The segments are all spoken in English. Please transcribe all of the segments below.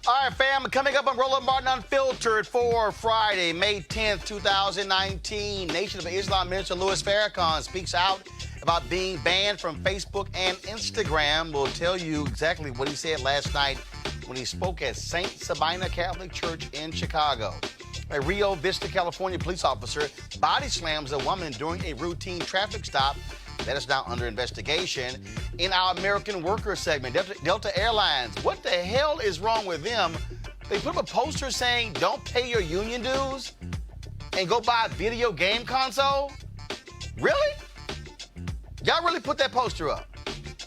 All right, fam, coming up on Roland Martin Unfiltered for Friday, May 10th, 2019. Nation of Islam Minister Louis Farrakhan speaks out about being banned from Facebook and Instagram. We'll tell you exactly what he said last night when he spoke at St. Sabina Catholic Church in Chicago. A Rio Vista, California police officer body slams a woman during a routine traffic stop. That is now under investigation. In our American Worker segment, Delta Airlines, what the hell is wrong with them? They put up a poster saying, don't pay your union dues and go buy a video game console? Really? Y'all really put that poster up?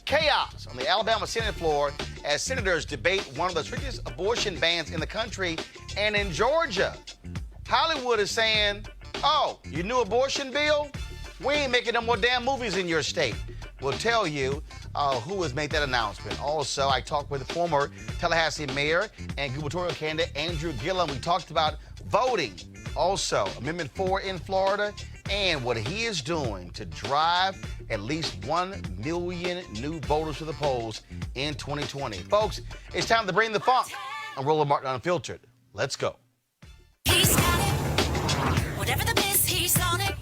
Chaos on the Alabama Senate floor as senators debate one of the strictest abortion bans in the country. And in Georgia, Hollywood is saying, oh, your new abortion bill? We ain't making no more damn movies in your state. We'll tell you who has made that announcement. Also, I talked with the former Tallahassee mayor and gubernatorial candidate Andrew Gillum. We talked about voting. Also, Amendment 4 in Florida and what he is doing to drive at least 1 million new voters to the polls in 2020. Folks, it's time to bring the funk on Roland Martin Unfiltered. Let's go. He's got it. Whatever the biz, he's on it.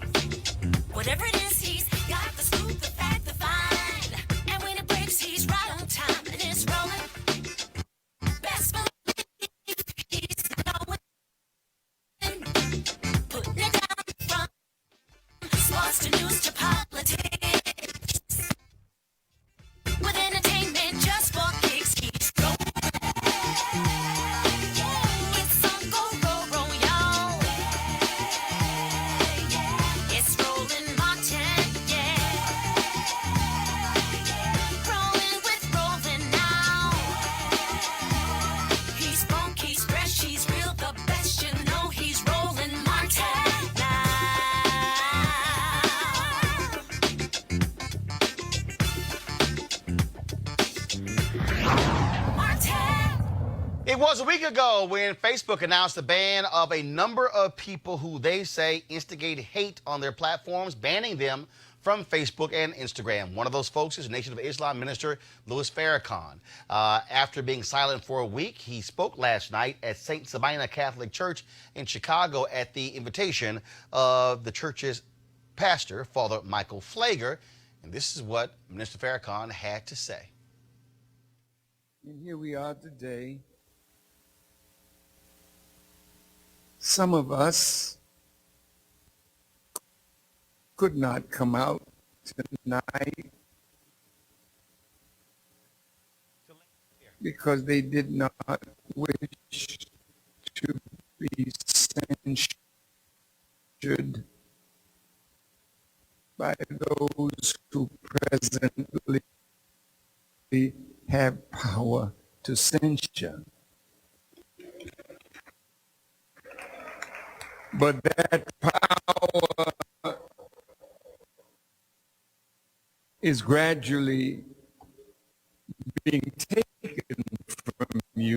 Whatever it is, he's got the scoop, the fact, the find. And when it breaks, he's right on time and it's rolling. Best believe he's going. Putting it down from sports to news to politics. With entertainment just for kicks, he's rolling. It's on go, y'all. It's Roland Martin, yeah. Rolling with Roland now. He's funky, he's fresh, he's real, the best, you know he's Roland Martin now. Martin. It was a week ago when Facebook announced the ban of a number of people who they say instigate hate on their platforms, banning them from Facebook and Instagram. One of those folks is Nation of Islam Minister Louis Farrakhan. After being silent for a week, he spoke last night at St. Sabina Catholic Church in Chicago at the invitation of the church's pastor, Father Michael Flager. And this is what Minister Farrakhan had to say. And here we are today. Some of us could not come out tonight because they did not wish to be censured by those who presently have power to censure. But that power is gradually being taken from you.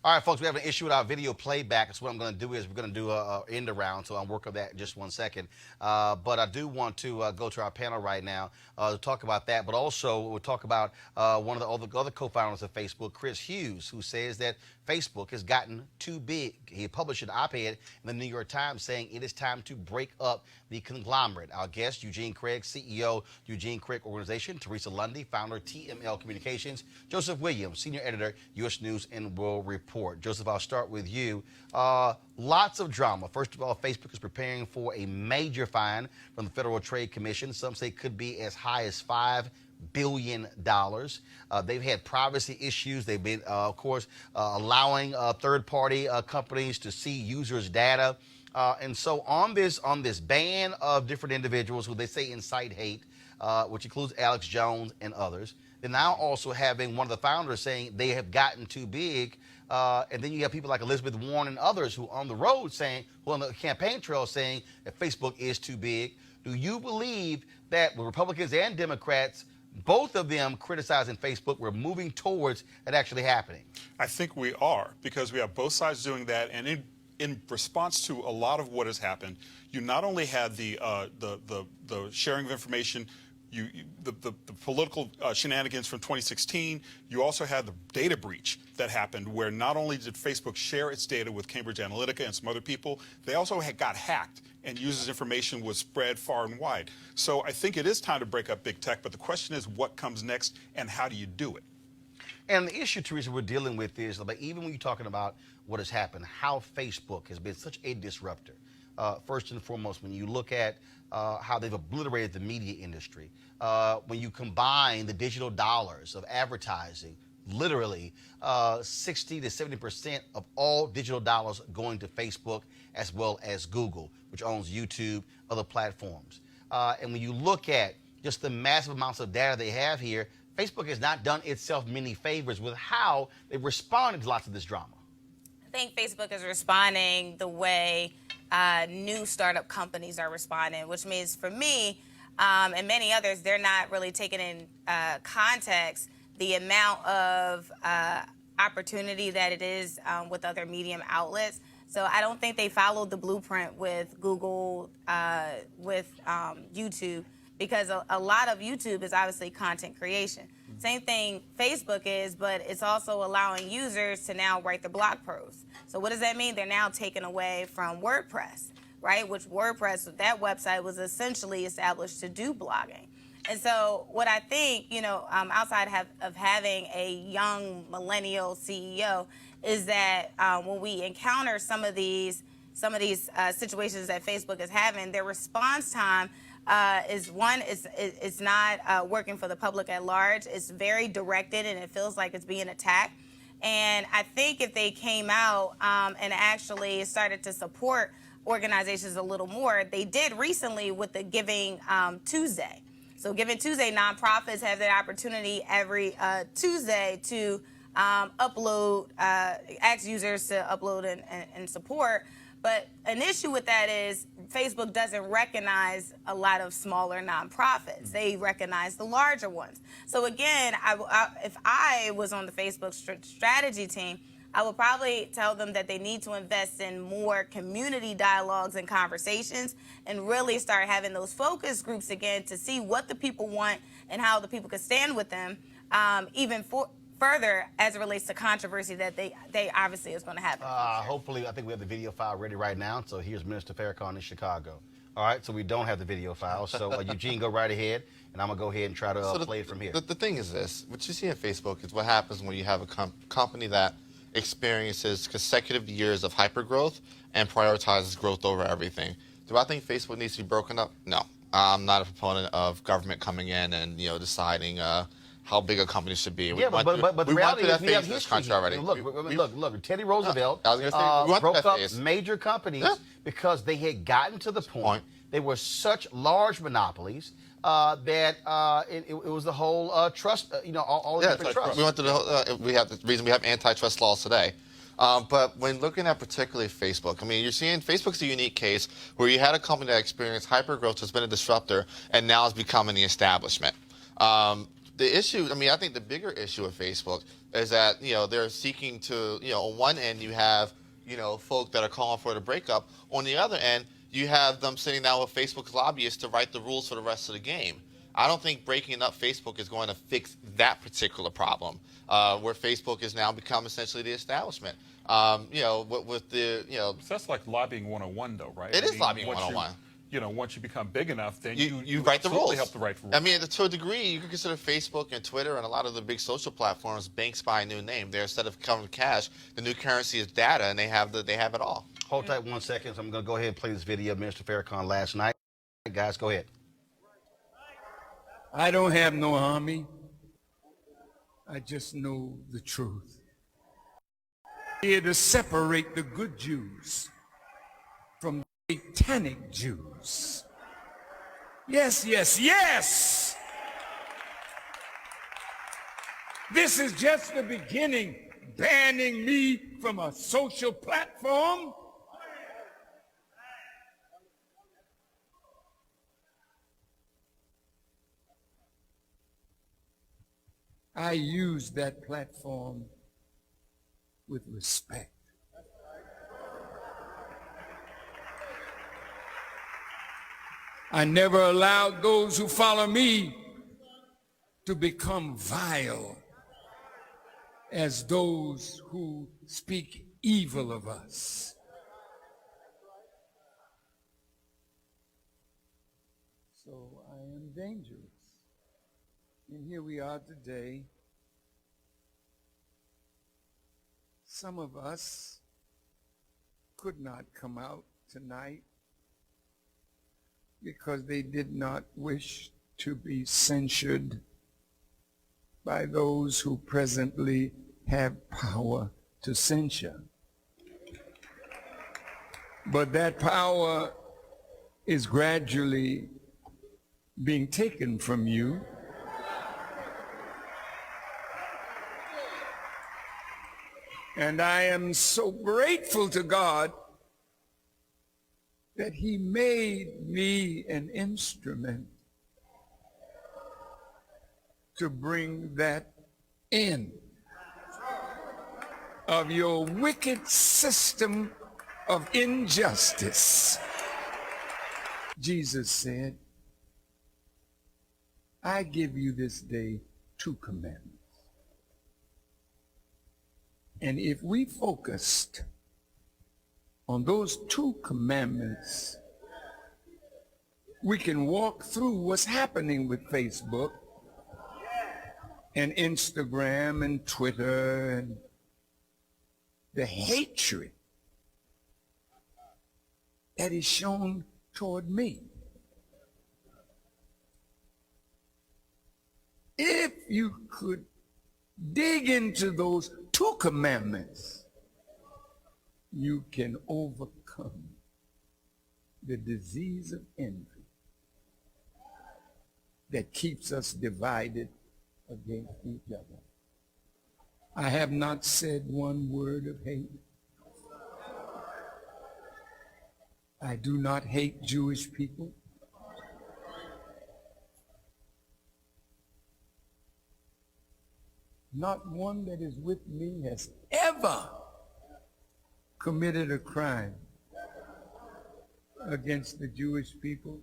All right, folks, we have an issue with our video playback. So what I'm going to do is we're going to do an end around, so I'll work on that in just 1 second. But I do want to go to our panel right now to talk about that. But also, we'll talk about one of the other co-founders of Facebook, Chris Hughes, who says that Facebook has gotten too big. He published an op-ed in the New York Times saying it is time to break up the conglomerate. Our guest, Eugene Craig, CEO, Eugene Craig Organization, Teresa Lundy, founder, TML Communications, Joseph Williams, senior editor, U.S. News and World Report. Joseph, I'll start with you. Lots of drama. First of all, Facebook is preparing for a major fine from the Federal Trade Commission. Some say it could be as high as $5 billion. They've had privacy issues. They've been, of course, allowing third-party companies to see users' data. And so on this ban of different individuals who they say incite hate, which includes Alex Jones and others, they're now also having one of the founders saying they have gotten too big. And then you have people like Elizabeth Warren and others who on the road saying, who on the campaign trail saying that Facebook is too big. Do you believe that with Republicans and Democrats, both of them criticizing Facebook, we're moving towards it actually happening? I think we are, because we have both sides doing that. And in response to a lot of what has happened, you not only had the sharing of information, the political shenanigans from 2016. You also had the data breach that happened, where not only did Facebook share its data with Cambridge Analytica and some other people, they also got hacked, and users' information was spread far and wide. So I think it is time to break up big tech, but the question is what comes next and how do you do it? And the issue, Teresa, we're dealing with is, like, even when you're talking about what has happened, how Facebook has been such a disruptor. First and foremost, when you look at how they've obliterated the media industry, when you combine the digital dollars of advertising, literally 60 to 70% of all digital dollars going to Facebook, as well as Google, which owns YouTube, other platforms. And when you look at just the massive amounts of data they have here, Facebook has not done itself many favors with how they've responded to lots of this drama. I think Facebook is responding the way new startup companies are responding, which means for me and many others, they're not really taking in context the amount of opportunity that it is with other medium outlets. So I don't think they followed the blueprint with Google, with YouTube, because a lot of YouTube is obviously content creation. Same thing Facebook is, but it's also allowing users to now write the blog posts. So what does that mean? They're now taken away from WordPress, right? Which WordPress, that website was essentially established to do blogging. And so what I think, outside of having a young millennial CEO, is that when we encounter some of these situations that Facebook is having, their response time is it's not working for the public at large. It's very directed, and it feels like it's being attacked. And I think if they came out and actually started to support organizations a little more, they did recently with the Giving Tuesday. So Giving Tuesday, nonprofits have the opportunity every Tuesday to upload, ask users to upload and support. But an issue with that is Facebook doesn't recognize a lot of smaller nonprofits. They recognize the larger ones. So again, if I was on the Facebook strategy team, I would probably tell them that they need to invest in more community dialogues and conversations and really start having those focus groups again to see what the people want and how the people could stand with them, further as it relates to controversy that they obviously is going to happen. Hopefully, I think we have the video file ready right now. So here's Minister Farrakhan in Chicago. All right, so we don't have the video file. So Eugene, go right ahead, and I'm going to go ahead and try to play it from here. The thing is this. What you see on Facebook is what happens when you have a company that experiences consecutive years of hypergrowth and prioritizes growth over everything. Do I think Facebook needs to be broken up? No. I'm not a proponent of government coming in and deciding how big a company should be. Yeah, but the reality is we have history already. Look, look. Teddy Roosevelt I was gonna say, broke up major companies because they had gotten to the point they were such large monopolies that it was the whole trust. All the different trusts. We went to we have the reason we have antitrust laws today. But when looking at particularly Facebook, I mean, you're seeing Facebook's a unique case where you had a company that experienced hypergrowth, has been a disruptor, and now is becoming the establishment. The issue, I think the bigger issue with Facebook is that, they're seeking to, on one end you have, folk that are calling for the breakup. On the other end, you have them sitting down with Facebook's lobbyists to write the rules for the rest of the game. I don't think breaking up Facebook is going to fix that particular problem, where Facebook has now become essentially the establishment. With the, So that's like lobbying 101, though, right? It is lobbying 101. Once you become big enough, then you write the rules. Help to write the rules. I mean, to a degree, you could consider Facebook and Twitter and a lot of the big social platforms banks by a new name. There, instead of coming cash, the new currency is data, and they have it all. Hold tight 1 second. So I'm going to go ahead and play this video of Minister Farrakhan last night. Guys, go ahead. I don't have no army. I just know the truth. Here to separate the good Jews from the satanic Jews. Yes, yes, yes! This is just the beginning, banning me from a social platform. I use that platform with respect. I never allowed those who follow me to become vile as those who speak evil of us. So I am dangerous. And here we are today. Some of us could not come out tonight because they did not wish to be censured by those who presently have power to censure. But that power is gradually being taken from you. And I am so grateful to God that he made me an instrument to bring that end of your wicked system of injustice. Jesus said, I give you this day 2 commandments. And if we focused on those 2 commandments, we can walk through what's happening with Facebook and Instagram and Twitter and the hatred that is shown toward me. If you could dig into those 2 commandments, you can overcome the disease of envy that keeps us divided against each other. I have not said one word of hate. I do not hate Jewish people. Not one that is with me has ever committed a crime against the Jewish people,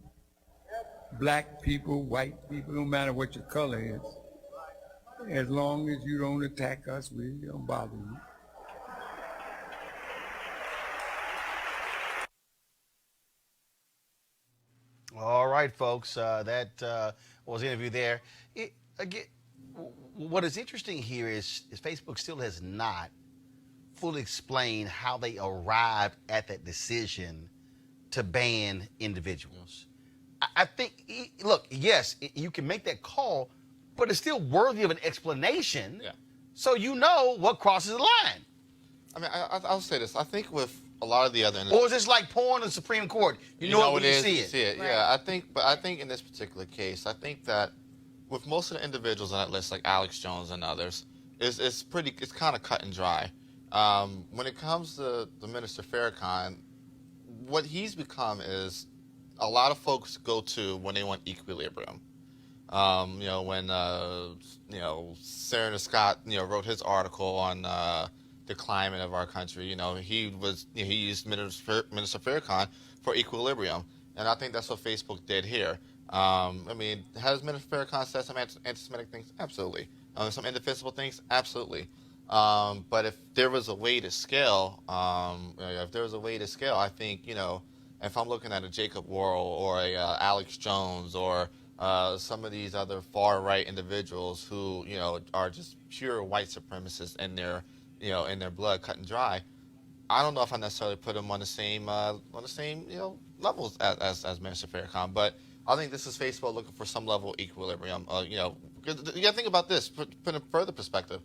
black people, white people, no matter what your color is. As long as you don't attack us, we don't bother you. All right, folks, that was the interview there. Again, what is interesting here is Facebook still has not fully explained how they arrived at that decision to ban individuals. I think, look, yes, you can make that call, but it's still worthy of an explanation. Yeah. So you know what crosses the line. I mean, I'll say this. I think with a lot of the other... Or is this like porn in the Supreme Court? You know it when you see it. Right. Yeah, I think in this particular case, I think that with most of the individuals on that list, like Alex Jones and others, it's kind of cut and dry. When it comes to the Minister Farrakhan, what he's become is a lot of folks go to when they want equilibrium. When Senator Scott, wrote his article on the climate of our country, he used Minister Farrakhan for equilibrium, and I think that's what Facebook did here. Has Minister Farrakhan said some anti-Semitic things? Absolutely. Some indefensible things? Absolutely. But if there was a way to scale, I think, if I'm looking at a Jacob Worrell or a Alex Jones or some of these other far-right individuals who, are just pure white supremacists in their blood, cut and dry, I don't know if I necessarily put them on the same levels as Minister Farrakhan, but I think this is Facebook looking for some level of equilibrium. You got to think about this, put in further perspective.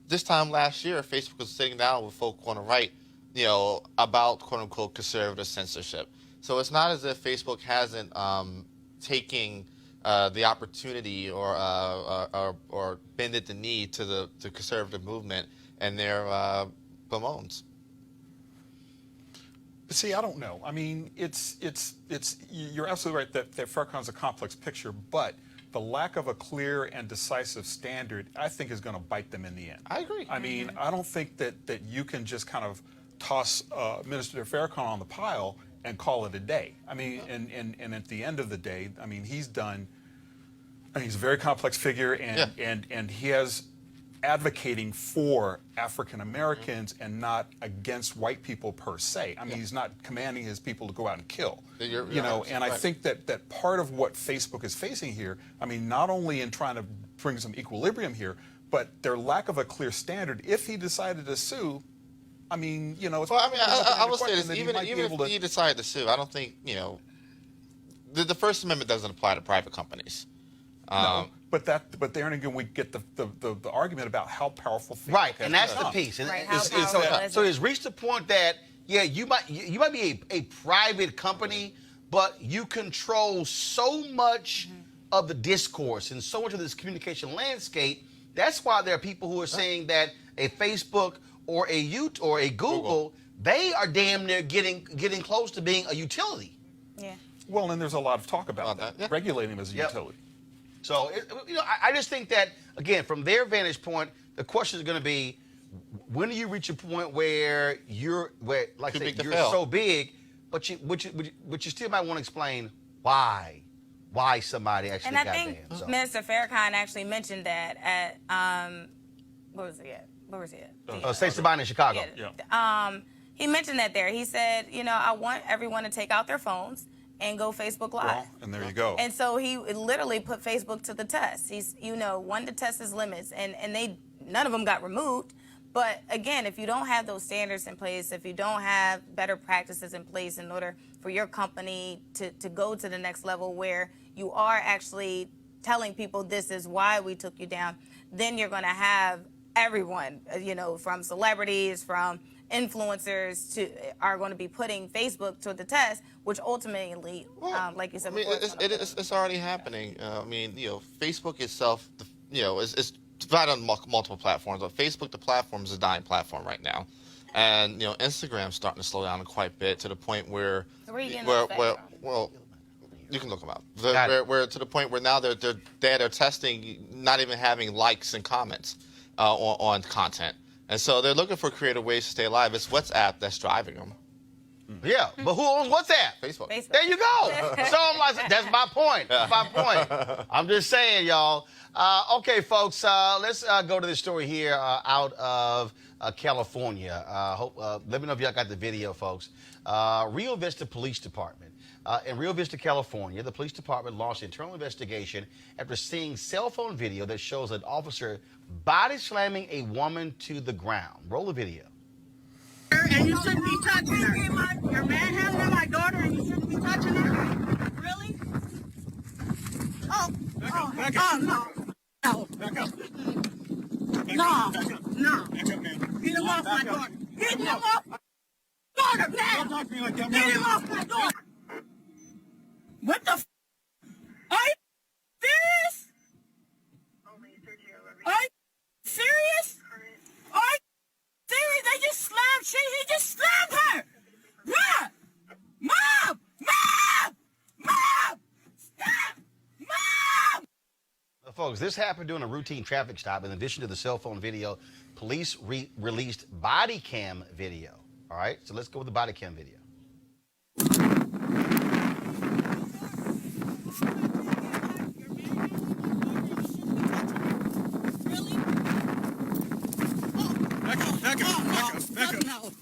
This time last year, Facebook was sitting down with folk on the right, about quote-unquote conservative censorship. So it's not as if Facebook hasn't taking the opportunity or bended the knee to the conservative movement and their bemoans. But see, I don't know. I mean, you're absolutely right that Farrakhan's a complex picture, but the lack of a clear and decisive standard, I think, is going to bite them in the end. I agree. I mean, I don't think that you can just kind of toss Minister Farrakhan on the pile and call it a day. I mean, and at the end of the day, I mean, he's done He's a very complex figure, and he has advocating for African Americans and not against white people per se. I mean, he's not commanding his people to go out and kill. You know, and I think that part of what Facebook is facing here, I mean, not only in trying to bring some equilibrium here, but their lack of a clear standard. If he decided to sue, I mean, you know, it's well, I mean, I will say this: even if he decided to sue, I don't think, you know, the First Amendment doesn't apply to private companies. No, but there again we get the argument about how powerful Facebook right, has and that's become. the piece. And Right, so it's reached the point that you might be a private company, but you control so much of the discourse and so much of this communication landscape. That's why there are people who are saying that a Facebook or a Google, they are damn near getting close to being a utility. Yeah. Well, and there's a lot of talk about that, regulating them as a utility. So, I just think that, again, from their vantage point, the question is going to be, when do you reach a point where you're so big, but you still might want to explain why somebody actually got banned. And I think Minister Farrakhan actually mentioned that at, where was he at? State Sabine in Chicago. Yeah. He mentioned that there. He said, you know, I want everyone to take out their phones and go Facebook Live. Well, and there you go. And so he literally put Facebook to the test. He's, you know, wanted to test his limits, and none of them got removed. But again, if you don't have those standards in place, if you don't have better practices in place in order for your company to go to the next level where you are actually telling people this is why we took you down, then you're going to have everyone, you know, from celebrities, from influencers are going to be putting Facebook to the test, which ultimately, like you said, it's already happening. I mean, you know, Facebook itself, you know, is divided on multiple platforms. But Facebook, the platform, is a dying platform right now, and you know, Instagram's starting to slow down quite a bit to the point where well, you can look them up. Where to the point where now they're testing not even having likes and comments on content. And so they're looking for creative ways to stay alive. It's WhatsApp that's driving them. Yeah, but who owns WhatsApp? Facebook. There you go. So I'm like, that's my point. That's my point. I'm just saying, y'all. Okay, folks, let's go to this story here out of California. Let me know if y'all got the video, folks. Rio Vista Police Department. In Rio Vista, California, the police department launched an internal investigation after seeing cell phone video that shows an officer body slamming a woman to the ground. Roll the video. And you shouldn't be touching her. You're manhandling my daughter and you shouldn't be touching her? Really? Oh, back up. No. Back up. No. Back up, man. Get him off my daughter. Get him off my daughter, man. Don't talk to me like that, man. Get him off my daughter. What the f***? Are you serious? Are you serious? Are you serious? They just slammed he just slammed her! Mom! Stop! Mom! Folks, this happened during a routine traffic stop. In addition to the cell phone video, police released body cam video. All right, so let's go with the body cam video.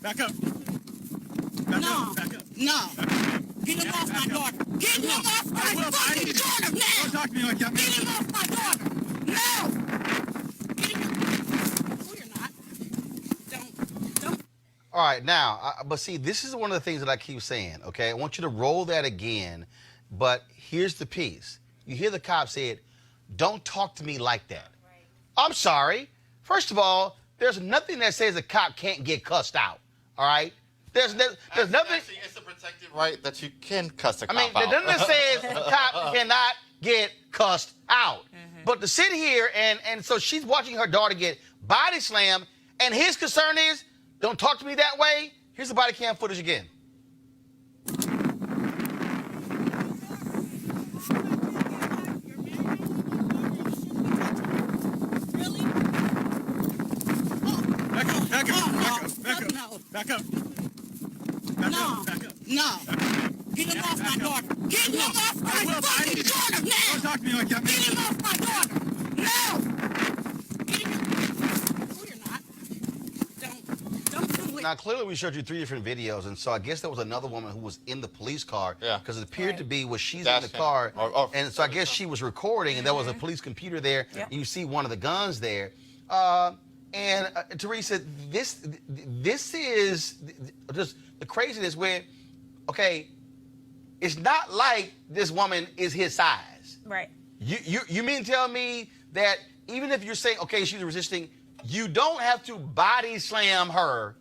Back up. No. Get him off my daughter. Get him off my fucking daughter now. Don't talk to me like that, man. Get him off my daughter. No. Get him. No, you're not. Don't. All right, now, but see, this is one of the things that I keep saying, okay? I want you to roll that again, but here's the piece. You hear the cop say it, don't talk to me like that. Right. I'm sorry. First of all, there's nothing that says a cop can't get cussed out. All right? There's nothing. Actually, it's a protected right that you can cuss a cop out. There's nothing that says a cop cannot get cussed out. Mm-hmm. But to sit here and so she's watching her daughter get body slammed, and his concern is, don't talk to me that way. Here's the body cam footage again. Back up. No. Get him off my daughter. Get him off my fucking daughter now. Don't talk to me like that, man. Get him off my now clearly we showed you 3 different videos, and so I guess there was another woman who was in the police car. Yeah. Because it appeared to be she's Dash in the cam. car, Or- and so I guess she was recording, and there was a police computer there, Yep. and you see one of the guns there. And Teresa, this is just the craziness where, okay, it's not like this woman is his size. Right. You mean to tell me that even if you're saying, okay, she's resisting, you don't have to body slam her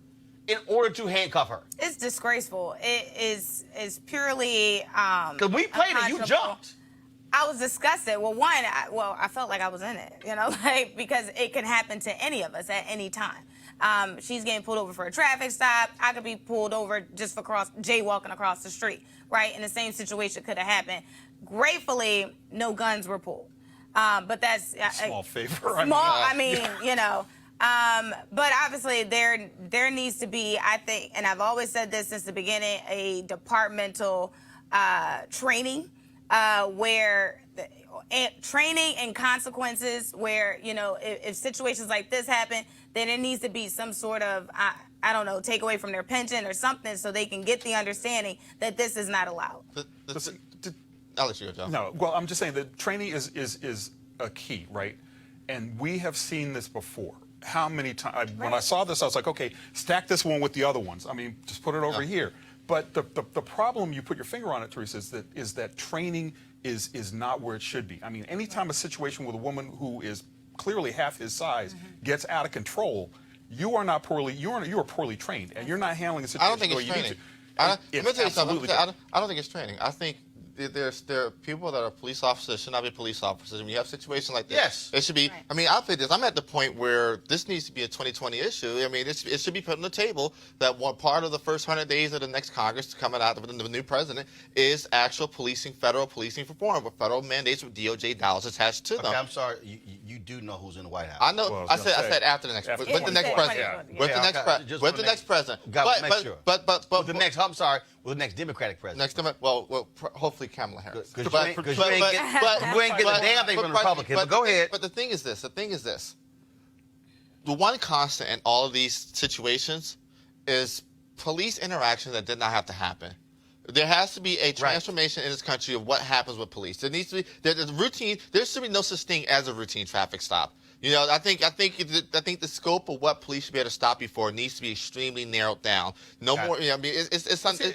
in order to handcuff her? It's disgraceful. It is purely Because we played it, you unconscionable. jumped. I was disgusted. Well, I felt like I was in it, like, because it can happen to any of us at any time. She's getting pulled over for a traffic stop. I could be pulled over just for jaywalking across the street, right? And the same situation could have happened. Gratefully, no guns were pulled. But that's Small favor. But obviously there needs to be, I think, and I've always said this since the beginning, a departmental training where training and consequences where, if situations like this happen, then there needs to be some sort of, I don't know, take away from their pension or something so they can get the understanding that this is not allowed. I'll let you go, John. No, well, I'm just saying that training is a key, right? And we have seen this before. How many times? When I saw this, I was like, okay, stack this one with the other ones. I mean, just put it over here. But the problem, you put your finger on it, Teresa, is that training is not where it should be. I mean, anytime a situation with a woman who is clearly half his size gets out of control, you are poorly trained, and you're not handling the situation. I don't think it's training. Let me tell you something. I don't think it's training. I think there are people that are police officers should not be police officers. And when you have situations like this, Yes. it should be. Right. I mean, I'll say this. I'm at the point where this needs to be a 2020 issue. I mean, it should be put on the table that one part of the first 100 days of the next Congress coming out with the new president is actual policing, federal policing reform with federal mandates with DOJ dollars attached to them. Okay, I'm sorry. You do know who's in the White House. I know. Well, I said after the next, after with the next 2020. president, Yeah. with the Yeah, next okay. president, Just with wanna the make- next president. Gotta make sure. But with the next, I'm sorry, with the next Democratic president. next time, well, hopefully Kamala Harris. Because you ain't get the damn thing from the Republicans. But go ahead. But the thing is this. The one constant in all of these situations is police interaction that did not have to happen. There has to be a transformation in this country of what happens with police. There needs to be there's routine. There should be no such thing as a routine traffic stop. I think the scope of what police should be able to stop you for needs to be extremely narrowed down. No more. I mean, it's something.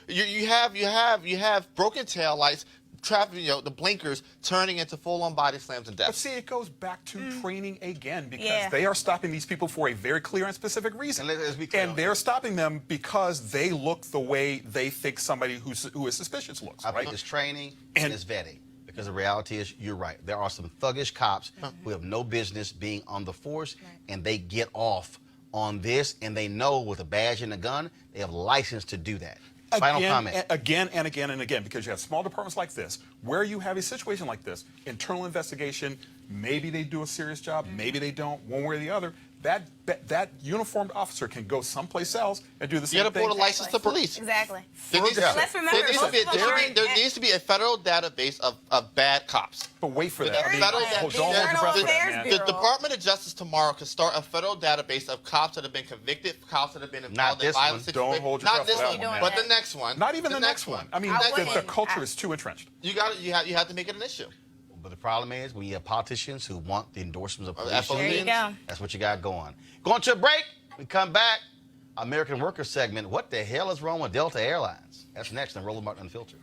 You have broken tail lights, traffic. The blinkers turning into full-on body slams and But deaths. see, it goes back to training again because Yeah. they are stopping these people for a very clear and specific reason. And let's be clear. And they're stopping them because they look the way they think somebody who is suspicious looks, I right? think it's training And- and it's vetting. Because the reality is, you're right. There are some thuggish cops who have no business being on the force, and they get off on this, and they know with a badge and a gun, they have license to do that. Final comment. Again and again and again, because you have small departments like this, where you have a situation like this, internal investigation, maybe they do a serious job, maybe they don't, one way or the other. That uniformed officer can go someplace else and do the You same got to thing. pull a license to police. Exactly. There needs to Let's remember, there needs to be a federal database of bad cops. But wait for The that. federal- Don't the hold your Internal breath for Affairs that, man. Bureau. The Department of Justice tomorrow could start a federal database of cops that have been convicted, cops that have been involved in this violent one. situations. Don't hold your Not breath this for that one, one, but man. the next one. Not even the next one. I mean, I the wouldn't. culture is too entrenched. You have to make it an issue. But the problem is, when you have politicians who want the endorsements of police, There you go. that's what you got going. Going to a break. We come back. American Worker segment. What the hell is wrong with Delta Airlines? That's next on Roland Martin Unfiltered.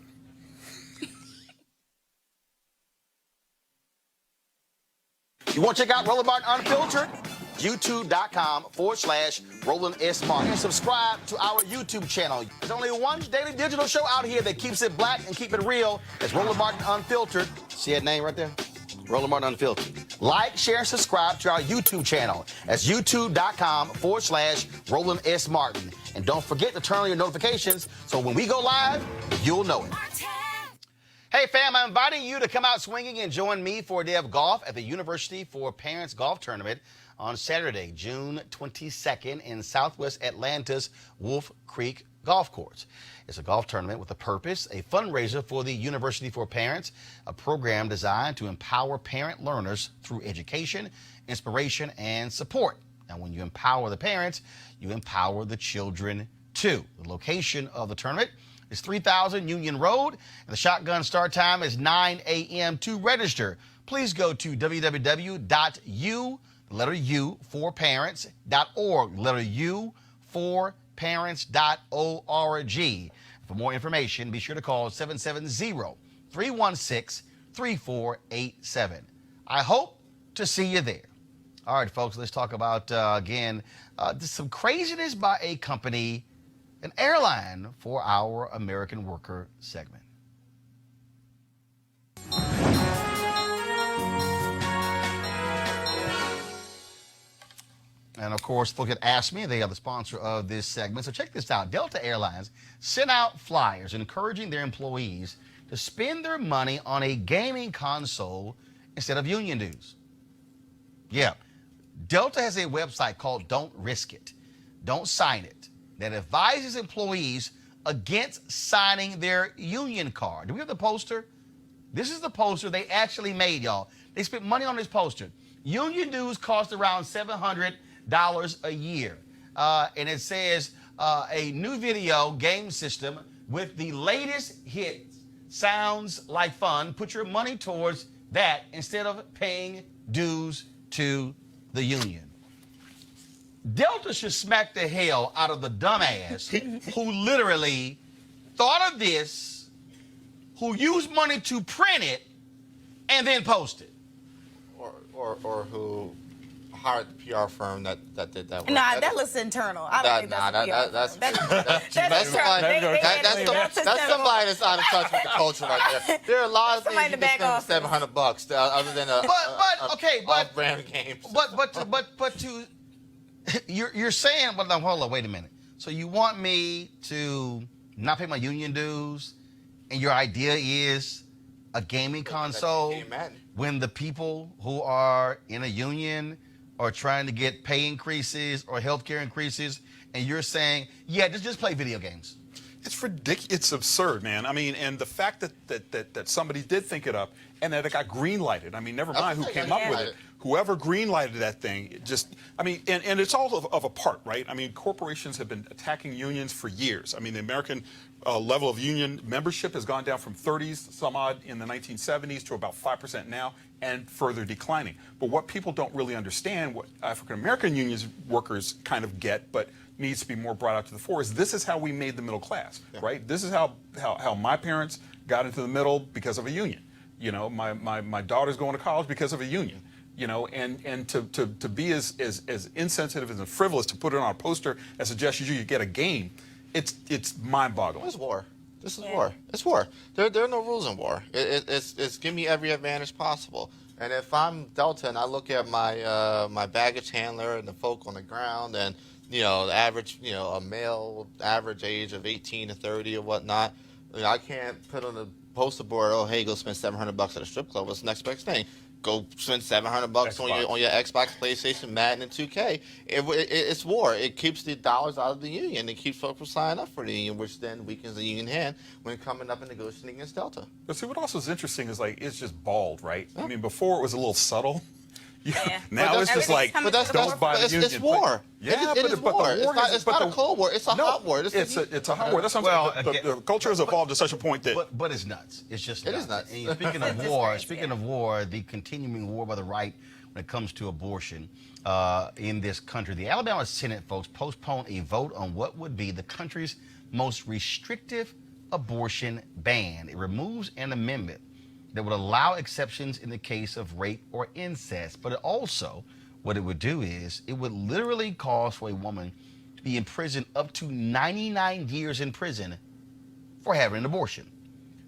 You want to check out Roland Martin Unfiltered? YouTube.com/Roland S. Martin. And subscribe to our YouTube channel. There's only one daily digital show out here that keeps it black and keep it real. It's Roland Martin Unfiltered. See that name right there? Roland Martin Unfiltered. Like, share, and subscribe to our YouTube channel. That's youtube.com/Roland S. Martin. And don't forget to turn on your notifications so when we go live, you'll know it. Hey, fam, I'm inviting you to come out swinging and join me for a day of golf at the University for Parents Golf Tournament on Saturday, June 22nd in Southwest Atlanta's Wolf Creek Golf Course. It's a golf tournament with a purpose, a fundraiser for the University for Parents, a program designed to empower parent learners through education, inspiration, and support. Now, when you empower the parents, you empower the children too. The location of the tournament is 3000 Union Road, and the shotgun start time is 9 a.m. To register, please go to www.u4parents.org, u4parents.org. For more information, be sure to call 770-316-3487. I hope to see you there. All right, folks, let's talk about, again, some craziness by a company, an airline, for our American Worker segment. And, of course, look at Ask Me. They are the sponsor of this segment. So check this out. Delta Airlines sent out flyers encouraging their employees to spend their money on a gaming console instead of union dues. Yeah. Delta has a website called Don't Risk It, Don't Sign It, that advises employees against signing their union card. Do we have the poster? This is the poster they actually made, y'all. They spent money on this poster. Union dues cost around $700 a year. And it says a new video game system with the latest hits sounds like fun. Put your money towards that instead of paying dues to the union. Delta should smack the hell out of the dumbass who literally thought of this, who used money to print it and then post it. Or who hired the PR firm that did that work. Nah, that looks internal. I don't think that's that's somebody that's out of touch with the culture right there. There are a lot of things you can spend $700 other than a off-brand games. But you're saying, well, now, hold on, wait a minute. So you want me to not pay my union dues, and your idea is a gaming console when the people who are in a union are trying to get pay increases or health care increases, and you're saying, yeah, just play video games. It's ridiculous. It's absurd, man. I mean, and the fact that somebody did think it up and that it got green-lighted. I mean, never mind who came up with it. Whoever green-lighted that thing, it just, I mean, and it's all of a part, right? I mean, corporations have been attacking unions for years. I mean, the American level of union membership has gone down from 30s some odd in the 1970s to about 5% now, and further declining. But what people don't really understand, what African-American unions workers kind of get, but needs to be more brought out to the fore, is this is how we made the middle class, right? This is how my parents got into the middle because of a union. You know, my daughter's going to college because of a union. You know, and to be as insensitive and frivolous to put it on a poster that suggests you get a game, it's mind-boggling. It's war. This is war. It's war. There are no rules in war. It's give me every advantage possible. And if I'm Delta and I look at my baggage handler and the folk on the ground and the average a male average age of 18 to 30 or whatnot, I can't put on the poster board, oh hey, go spend $700 at a strip club. What's the next best thing? Go spend $700 on your Xbox, PlayStation, Madden, and 2K. It's war. It keeps the dollars out of the union. It keeps folks from signing up for the union, which then weakens the union hand when coming up and negotiating against Delta. But see, what also is interesting is it's just bald, right? Yeah. I mean, before it was a little subtle. Yeah. Now it's just like, don't buy the union. It's war. Yeah, it is war. It's not a cold war. It's a hot war. It's a hot war. That's what I'm saying. The culture has evolved to such a point that. But it's nuts. It's just nuts. It is nuts. And speaking of war, the continuing war by the right when it comes to abortion in this country, the Alabama Senate, folks, postponed a vote on what would be the country's most restrictive abortion ban. It removes an amendment that would allow exceptions in the case of rape or incest. But it also, what it would do is, it would literally cause for a woman to be in prison up to 99 years in prison for having an abortion.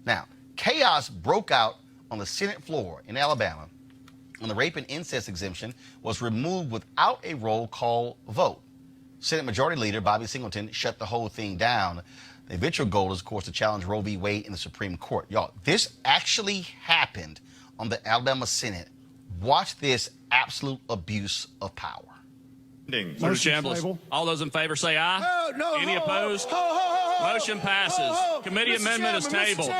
Now, chaos broke out on the Senate floor in Alabama when the rape and incest exemption was removed without a roll call vote. Senate Majority Leader Bobby Singleton shut the whole thing down. The eventual goal is, of course, to challenge Roe v. Wade in the Supreme Court. Y'all, this actually happened on the Alabama Senate. Watch this absolute abuse of power. Senator Chambliss, all those in favor say aye. No, Any opposed? Motion passes. Committee amendment is tabled.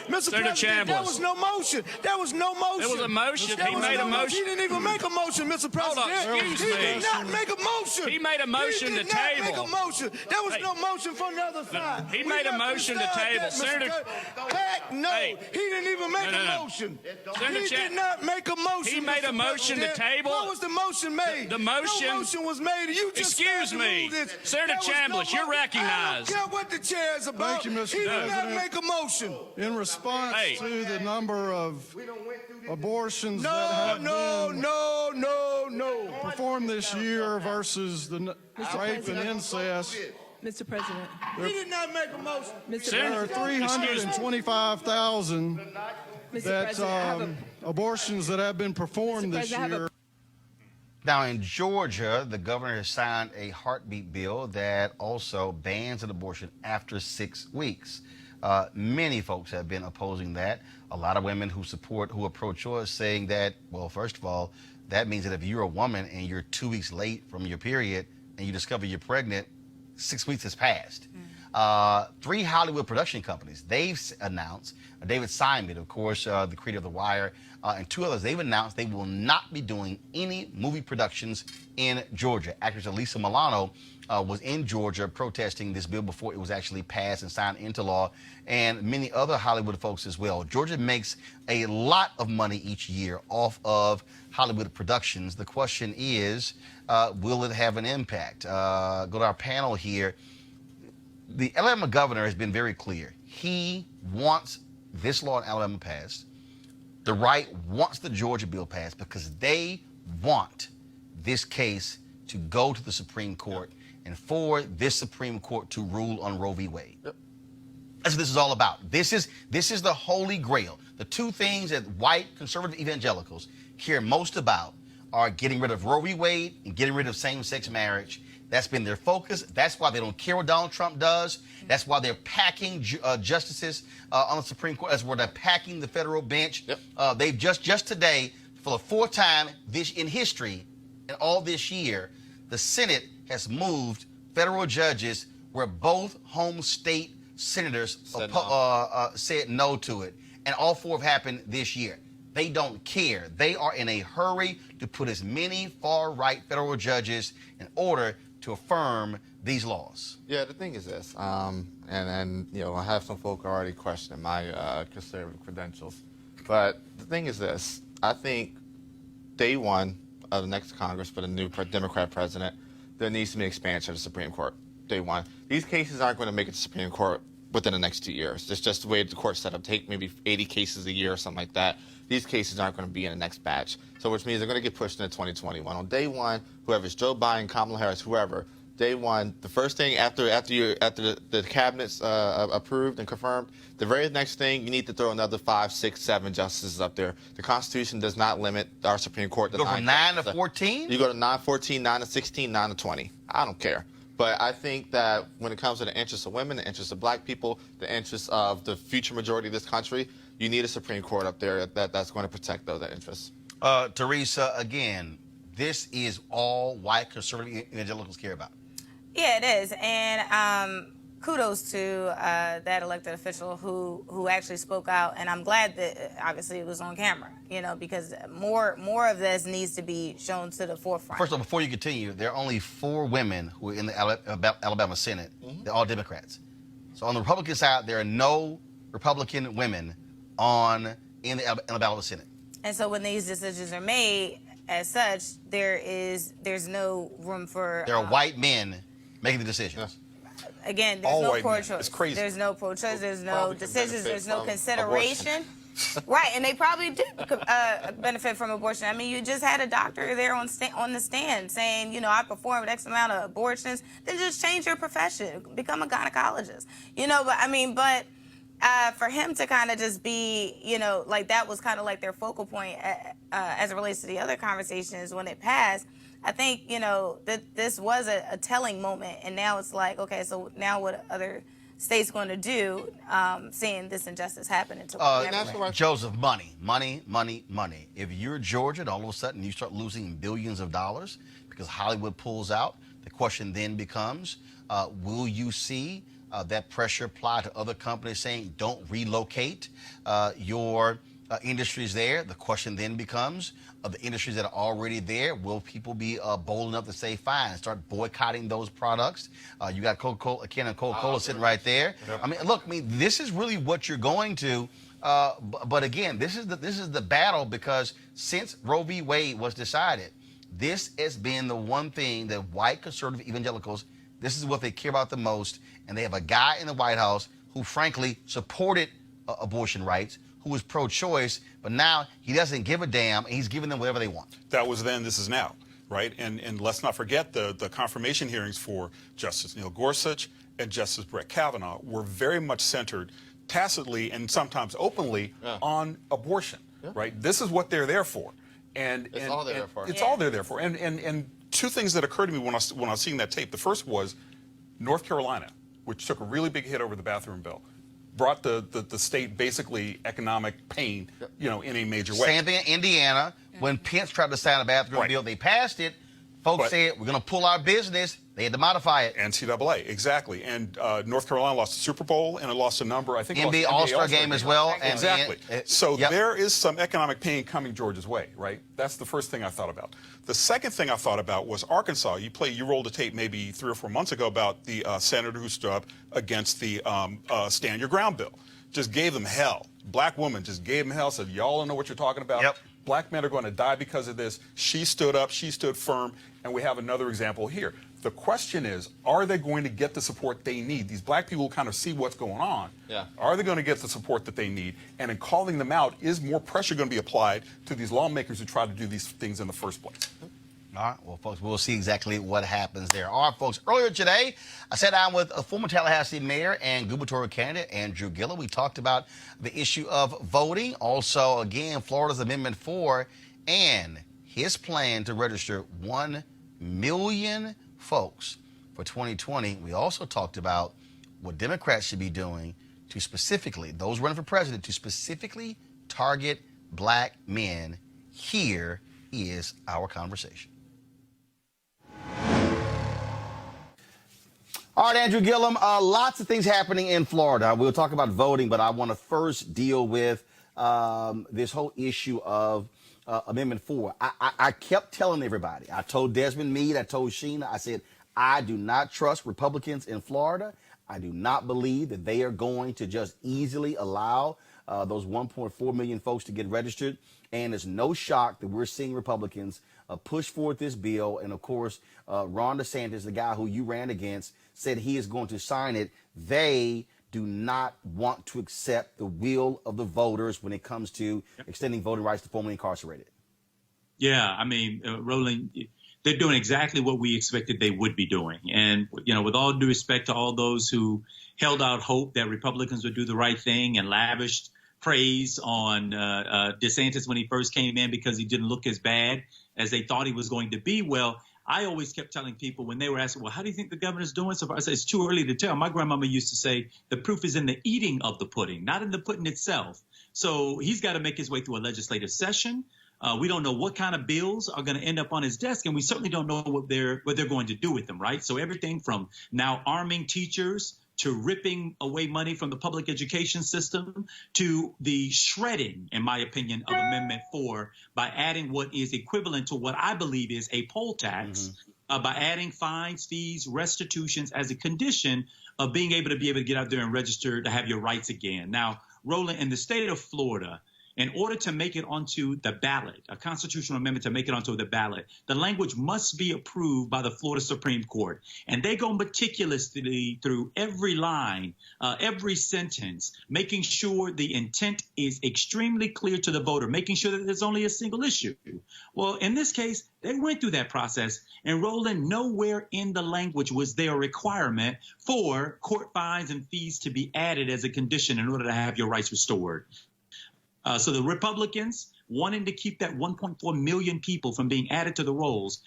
Mr. Senator President, there Chambliss. was no motion. There was no motion. There was a motion. He made a motion. He didn't even make a motion, Mr. President. Hold on, excuse He me. did not make a motion. He made a motion He to did not table. make a motion. There was no motion from the other side. He We made a have motion to decide table. that, Mr. Senator- Heck no. Hey. He didn't even make No, no, a no. motion. Senator He Chan- did not make a motion. He made a Mr. motion to President. table. What was the motion made? The motion- No motion was made. You just Excuse started to me. move this. Senator There was no Chambliss, you're mo- recognized. I don't care what the chair is about. Thank you, Mr. He did not President. make a motion. In response Hey. to the number of abortions No, that have no, been no, no, no. performed this year versus the rape and incest, Mr. President, He did not make a motion. Mr. there are President, 325,000 Mr. that President, I have a abortions that have been performed Mr. this President, I have a- year. Now, in Georgia, the governor has signed a heartbeat bill that also bans an abortion after 6 weeks. Many folks have been opposing that. A lot of women who are pro-choice, saying that, well, first of all, that means that if you're a woman and you're 2 weeks late from your period and you discover you're pregnant, 6 weeks has passed. 3 Hollywood production companies, they've announced, David Simon, of course, the creator of The Wire, and 2 others, they've announced they will not be doing any movie productions in Georgia. Actress Elisa Milano was in Georgia protesting this bill before it was actually passed and signed into law, and many other Hollywood folks as well. Georgia makes a lot of money each year off of Hollywood productions. The question is, will it have an impact? Go to our panel here. The Alabama governor has been very clear. He wants this law in Alabama passed. The right wants the Georgia bill passed because they want this case to go to the Supreme Court and for this Supreme Court to rule on Roe v. Wade. That's what this is all about. This is the holy grail. The 2 things that white conservative evangelicals care most about are getting rid of Roe v. Wade and getting rid of same-sex marriage. That's been their focus. That's why they don't care what Donald Trump does. That's why they're packing justices on the Supreme Court. That's where they're packing the federal bench. They've just today, for the 4th time in history, in all this year, the Senate has moved federal judges where both home state senators said no to it. And all 4 have happened this year. They don't care. They are in a hurry to put as many far-right federal judges in order to affirm these laws. Yeah, the thing is this, and you know, I have some folk already questioning my conservative credentials, but the thing is this: I think day one of the next Congress for the new Democrat president, there needs to be an expansion of the Supreme Court. Day one. These cases aren't going to make it to the Supreme Court within the next 2 years. It's just the way the court's set up. Take maybe 80 cases a year or something like that. These cases aren't going to be in the next batch. So which means they're going to get pushed into 2021. On day one, whoever's Joe Biden, Kamala Harris, whoever, day one, the first thing after the cabinet's approved and confirmed, the very next thing, you need to throw another 5, 6, 7 justices up there. The Constitution does not limit our Supreme Court to Go from 9 to 14? You go to 9 to 14, 9 to 16, 9 to 20. I don't care. But I think that when it comes to the interests of women, the interests of black people, the interests of the future majority of this country, you need a Supreme Court up there that's going to protect those interests. Teresa, again, this is all white conservative evangelicals care about. Yeah, it is. And kudos to that elected official who actually spoke out. And I'm glad that obviously it was on camera, you know, because more of this needs to be shown to the forefront. First of all, before you continue, there are only 4 women who are in the Alabama Senate. They're all Democrats. So on the Republican side, there are no Republican women in the Alabama Senate. And so when these decisions are made, as such, there's no room for. There are white men making the decisions. Again, there's All no white men. pro-choice. It's crazy. There's no pro-choice. There's no Probably can decisions. benefit There's no from consideration. Right, and they probably do benefit from abortion. I mean, you just had a doctor there on the stand saying, you know, I performed X amount of abortions. Then just change your profession, become a gynecologist. You know, but for him to kind of just be, you know, like that was kind of like their focal point as it relates to the other conversations when it passed. I think, you know, that this was a telling moment, and now it's like, okay, so now what other states going to do, seeing this injustice happen? Joseph, money. If you're Georgia and all of a sudden you start losing billions of dollars because Hollywood pulls out, the question then becomes, will you see that pressure apply to other companies saying don't relocate your industries there? The question then becomes, of the industries that are already there, will people be bold enough to say fine and start boycotting those products? You got Coca-Cola, Ken and Coca-Cola sitting right there. Yep. I mean, look, this is really what you're going to. But again, this is the battle, because since Roe v. Wade was decided, this has been the one thing that white conservative evangelicals, this is what they care about the most. And they have a guy in the White House who frankly supported abortion rights, who was pro-choice, but now he doesn't give a damn, and he's giving them whatever they want. That was then, this is now, right? And let's not forget the confirmation hearings for Justice Neil Gorsuch and Justice Brett Kavanaugh were very much centered tacitly and sometimes openly on abortion, right? This is what they're there for. And it's all they're there for. It's all they're there for. And two things that occurred to me when I was seeing that tape. The first was North Carolina, which took a really big hit over the bathroom bill, brought the state basically economic pain, in a major way. Same thing in Indiana. When Pence tried to sign a bathroom bill, they passed it. Folks said, we're going to pull our business. They had to modify it. NCAA, exactly. And North Carolina lost the Super Bowl, and it lost a number, I think. NBA All-Star game as well. Exactly. So there is some economic pain coming Georgia's way, right? That's the first thing I thought about. The second thing I thought about was Arkansas. You rolled a tape maybe 3 or 4 months ago about the senator who stood up against the Stand Your Ground bill. Just gave them hell. Black woman just gave them hell, said, y'all don't know what you're talking about. Yep. Black men are going to die because of this. She stood up, she stood firm, and we have another example here. The question is, are they going to get the support they need? These black people kind of see what's going on. Yeah. Are they going to get the support that they need? And in calling them out, is more pressure going to be applied to these lawmakers who try to do these things in the first place? All right, well, folks, we'll see exactly what happens there. All right, folks, earlier today, I sat down with a former Tallahassee mayor and gubernatorial candidate, Andrew Gillum. We talked about the issue of voting. Also, again, Florida's Amendment 4 and his plan to register 1 million folks for 2020. We also talked about what Democrats should be doing to specifically, those running for president, to specifically target black men. Here is our conversation. All right, Andrew Gillum, lots of things happening in Florida. We'll talk about voting, but I want to first deal with this whole issue of Amendment 4. I kept telling everybody, I told Desmond Meade, I told Sheena, I said, I do not trust Republicans in Florida. I do not believe that they are going to just easily allow those 1.4 million folks to get registered. And it's no shock that we're seeing Republicans push forward this bill. And of course, Ron DeSantis, the guy who you ran against, said he is going to sign it. They do not want to accept the will of the voters when it comes to extending voting rights to formerly incarcerated. Yeah, I mean, Roland, they're doing exactly what we expected they would be doing. And, with all due respect to all those who held out hope that Republicans would do the right thing and lavished praise on DeSantis when he first came in because he didn't look as bad as they thought he was going to be. Well, I always kept telling people when they were asking, well, how do you think the governor's doing so far? I said, it's too early to tell. My grandmama used to say the proof is in the eating of the pudding, not in the pudding itself. So he's got to make his way through a legislative session. We don't know what kind of bills are going to end up on his desk, and we certainly don't know what they're going to do with them, right? So everything from now arming teachers to ripping away money from the public education system to the shredding, in my opinion, of Amendment 4 by adding what is equivalent to what I believe is a poll tax, by adding fines, fees, restitutions as a condition of being able to get out there and register to have your rights again. Now, Roland, in the state of Florida, in order to make it onto the ballot, a constitutional amendment to make it onto the ballot, the language must be approved by the Florida Supreme Court. And they go meticulously through every line, every sentence, making sure the intent is extremely clear to the voter, making sure that there's only a single issue. Well, in this case, they went through that process, and Roland, nowhere in the language was there a requirement for court fines and fees to be added as a condition in order to have your rights restored. So the Republicans, wanting to keep that 1.4 million people from being added to the rolls,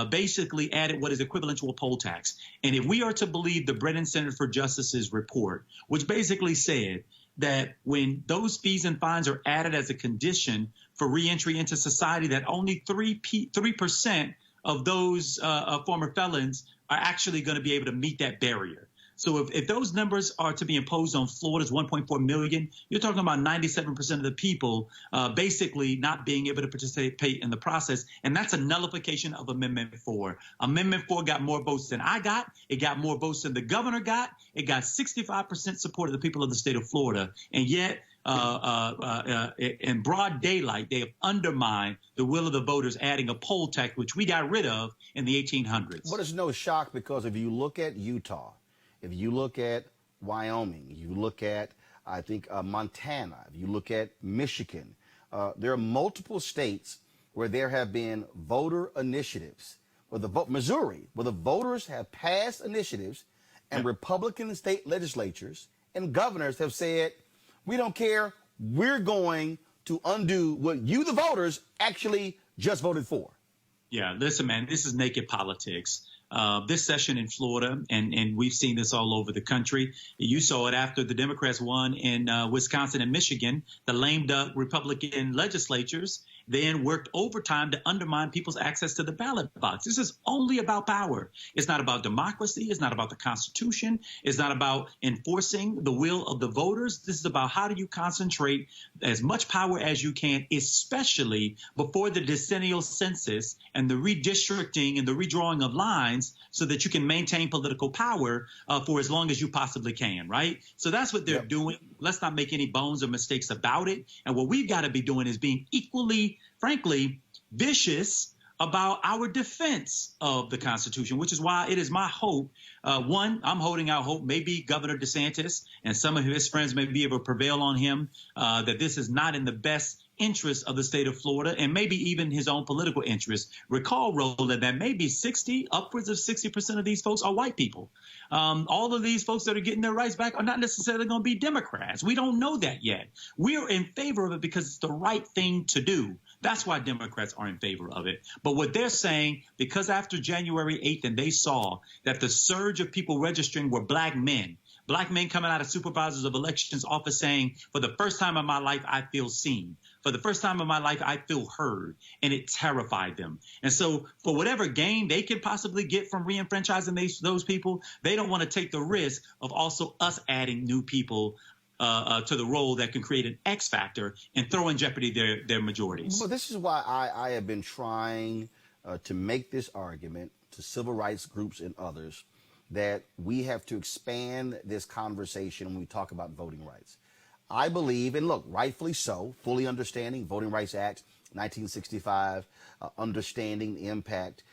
basically added what is equivalent to a poll tax. And if we are to believe the Brennan Center for Justice's report, which basically said that when those fees and fines are added as a condition for reentry into society, that only 3% of those former felons are actually going to be able to meet that barrier. So if those numbers are to be imposed on Florida's 1.4 million, you're talking about 97% of the people basically not being able to participate in the process. And that's a nullification of Amendment 4. Amendment 4 got more votes than I got. It got more votes than the governor got. It got 65% support of the people of the state of Florida. And yet, in broad daylight, they have undermined the will of the voters, adding a poll tax, which we got rid of in the 1800s. But it's no shock, because if you look at Utah, if you look at Wyoming, you look at, I think, Montana, if you look at Michigan, there are multiple states where there have been voter initiatives. Missouri, where the voters have passed initiatives, and Republican state legislatures and governors have said, we don't care, we're going to undo what you, the voters, actually just voted for. Yeah, listen, man, this is naked politics. This session in Florida, and we've seen this all over the country. You saw it after the Democrats won in Wisconsin and Michigan. The lame duck Republican legislatures then worked overtime to undermine people's access to the ballot box. This is only about power. It's not about democracy. It's not about the Constitution. It's not about enforcing the will of the voters. This is about how do you concentrate as much power as you can, especially before the decennial census and the redistricting and the redrawing of lines, so that you can maintain political power for as long as you possibly can, right? So that's what they're doing. Let's not make any bones or mistakes about it. And what we've got to be doing is being equally, frankly, vicious about our defense of the Constitution, which is why it is my hope. One, I'm holding out hope. Maybe Governor DeSantis and some of his friends may be able to prevail on him, that this is not in the best interest of the state of Florida, and maybe even his own political interest. Recall, Roland, that maybe upwards of 60% of these folks are white people. All of these folks that are getting their rights back are not necessarily going to be Democrats. We don't know that yet. We're in favor of it because it's the right thing to do. That's why Democrats are in favor of it. But what they're saying, because after January 8th, and they saw that the surge of people registering were black men coming out of supervisors of elections office saying, for the first time in my life, I feel seen. For the first time in my life, I feel heard. And it terrified them. And so for whatever gain they can possibly get from re-enfranchising those people, they don't want to take the risk of also us adding new people to the role that can create an X factor and throw in jeopardy their majorities. Well, this is why I have been trying to make this argument to civil rights groups and others that we have to expand this conversation when we talk about voting rights. I believe, and look, rightfully so, fully understanding Voting Rights Act 1965, understanding the impact,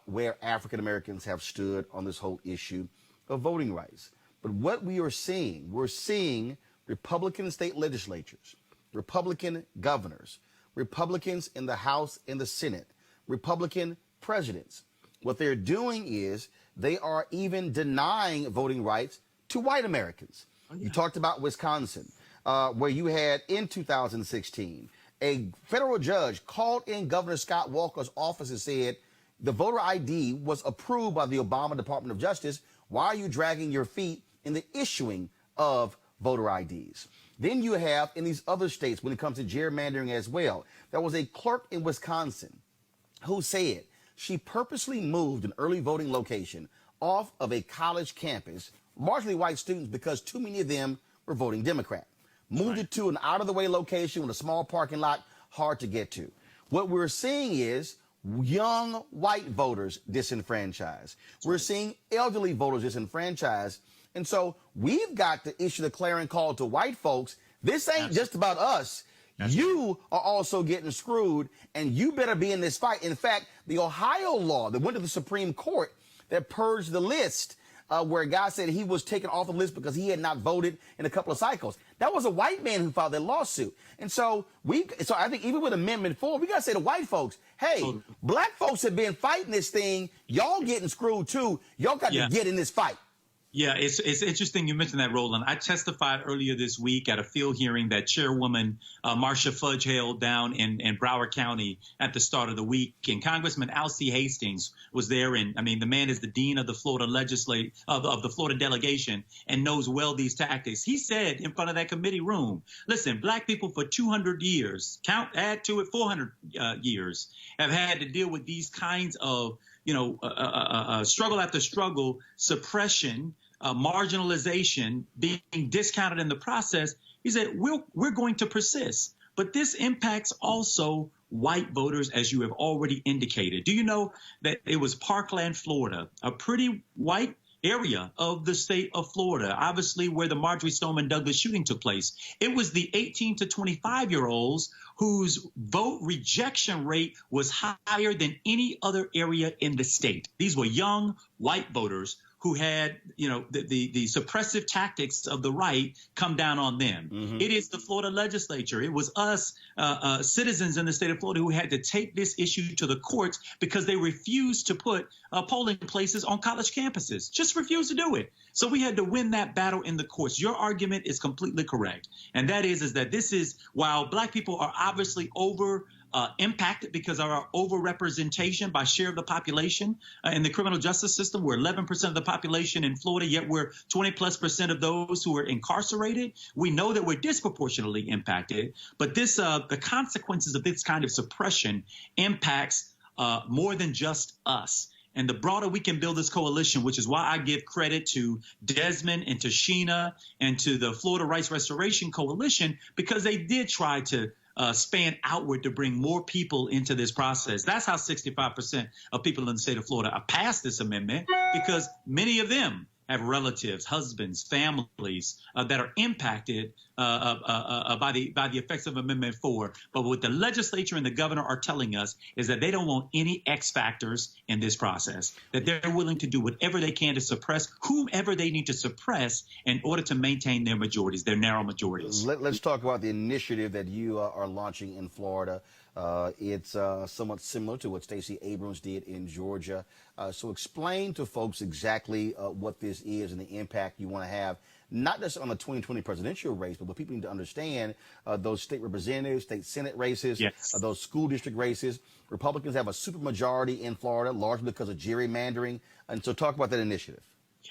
where African Americans have stood on this whole issue of voting rights. But what we're seeing Republican state legislatures, Republican governors, Republicans in the House and the Senate, Republican presidents. What they're doing is they are even denying voting rights to white Americans. Oh, yeah. You talked about Wisconsin, where you had in 2016, a federal judge called in Governor Scott Walker's office and said, the voter ID was approved by the Obama Department of Justice. Why are you dragging your feet in the issuing of voter IDs? Then you have in these other states, when it comes to gerrymandering as well, there was a clerk in Wisconsin who said she purposely moved an early voting location off of a college campus, largely white students, because too many of them were voting Democrat. Moved it to an out-of-the-way location with a small parking lot, hard to get to. What we're seeing is young white voters disenfranchised. We're seeing elderly voters disenfranchised. And so we've got to issue the clarion call to white folks. This ain't just about us. You are also getting screwed, and you better be in this fight. In fact, the Ohio law that went to the Supreme Court that purged the list, where a guy said he was taken off the list because he had not voted in a couple of cycles. That was a white man who filed that lawsuit. And so I think even with Amendment 4, we got to say to white folks, hey, black folks have been fighting this thing. Y'all getting screwed too. Y'all got to get in this fight. Yeah, it's interesting you mentioned that, Roland. I testified earlier this week at a field hearing that Chairwoman Marcia Fudge held down in Broward County at the start of the week. And Congressman Alcee Hastings was there. And I mean, the man is the dean of the Florida of the Florida delegation and knows well these tactics. He said in front of that committee room, listen, black people for 200 years, add to it 400 years, have had to deal with these kinds of struggle after struggle, suppression, marginalization, being discounted in the process, he said, we're going to persist. But this impacts also white voters, as you have already indicated. Do you know that it was Parkland, Florida, a pretty white area of the state of Florida, obviously where the Marjorie Stoneman Douglas shooting took place? It was the 18 to 25-year-olds whose vote rejection rate was higher than any other area in the state. These were young white voters who had, the suppressive tactics of the right come down on them. It is the Florida legislature. It was us, citizens in the state of Florida, who had to take this issue to the courts because they refused to put polling places on college campuses. Just refused to do it. So we had to win that battle in the courts. Your argument is completely correct. And that is that this is, while black people are obviously impacted because of our overrepresentation by share of the population in the criminal justice system. We're 11% of the population in Florida, yet we're 20+% of those who are incarcerated. We know that we're disproportionately impacted, but this the consequences of this kind of suppression impacts more than just us. And the broader we can build this coalition, which is why I give credit to Desmond and to Sheena and to the Florida Rights Restoration Coalition, because they did try to span outward to bring more people into this process. That's how 65% of people in the state of Florida passed this amendment, because many of them have relatives, husbands, families that are impacted by the effects of Amendment 4. But what the legislature and the governor are telling us is that they don't want any X factors in this process, that they're willing to do whatever they can to suppress whomever they need to suppress in order to maintain their majorities, their narrow majorities. Let's talk about the initiative that you are launching in Florida. It's somewhat similar to what Stacey Abrams did in Georgia. So explain to folks exactly what this is and the impact you want to have, not just on the 2020 presidential race, but what people need to understand, those state representatives, state Senate races, yes, those school district races. Republicans have a supermajority in Florida, largely because of gerrymandering. And so talk about that initiative.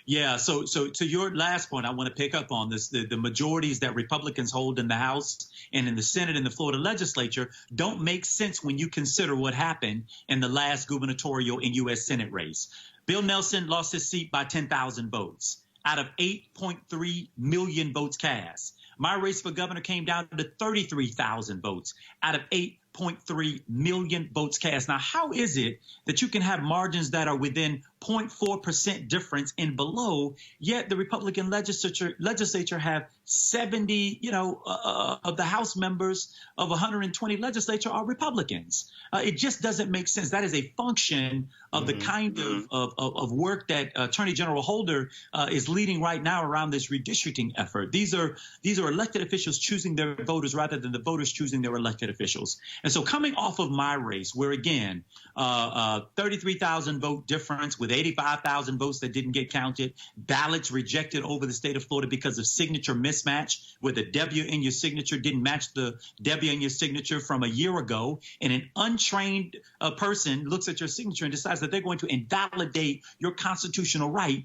Yeah, so to your last point, I want to pick up on this. The majorities that Republicans hold in the House and in the Senate and the Florida legislature don't make sense when you consider what happened in the last gubernatorial and U.S. Senate race. Bill Nelson lost his seat by 10,000 votes out of 8.3 million votes cast. My race for governor came down to 33,000 votes out of 8.3 million votes cast. Now, how is it that you can have margins that are within 0.4% difference and below, yet the Republican legislature have 70, of the House members of 120 legislature are Republicans? It just doesn't make sense. That is a function of the kind of work that Attorney General Holder is leading right now around this redistricting effort. These are elected officials choosing their voters rather than the voters choosing their elected officials. And so coming off of my race, where again, 33,000 vote difference with 85,000 votes that didn't get counted, ballots rejected over the state of Florida because of signature mismatch, where the W in your signature didn't match the W in your signature from a year ago, and an untrained person looks at your signature and decides that they're going to invalidate your constitutional right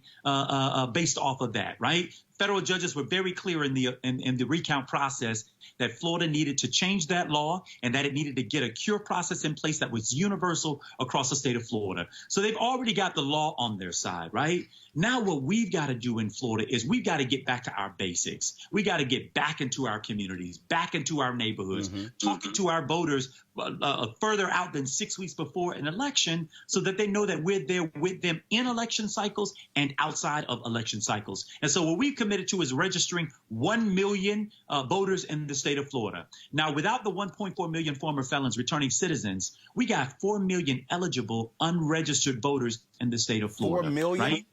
based off of that, right? Federal judges were very clear in the recount process that Florida needed to change that law and that it needed to get a cure process in place that was universal across the state of Florida. So they've already got the law on their side, right? Now what we've got to do in Florida is we've got to get back to our basics. We got to get back into our communities, back into our neighborhoods, talking to our voters further out than 6 weeks before an election, so that they know that we're there with them in election cycles and outside of election cycles. And so what we've committed to is registering 1 million voters in the state of Florida. Now, without the 1.4 million former felons returning citizens, we got 4 million eligible unregistered voters in the state of Florida. 4 million? Right?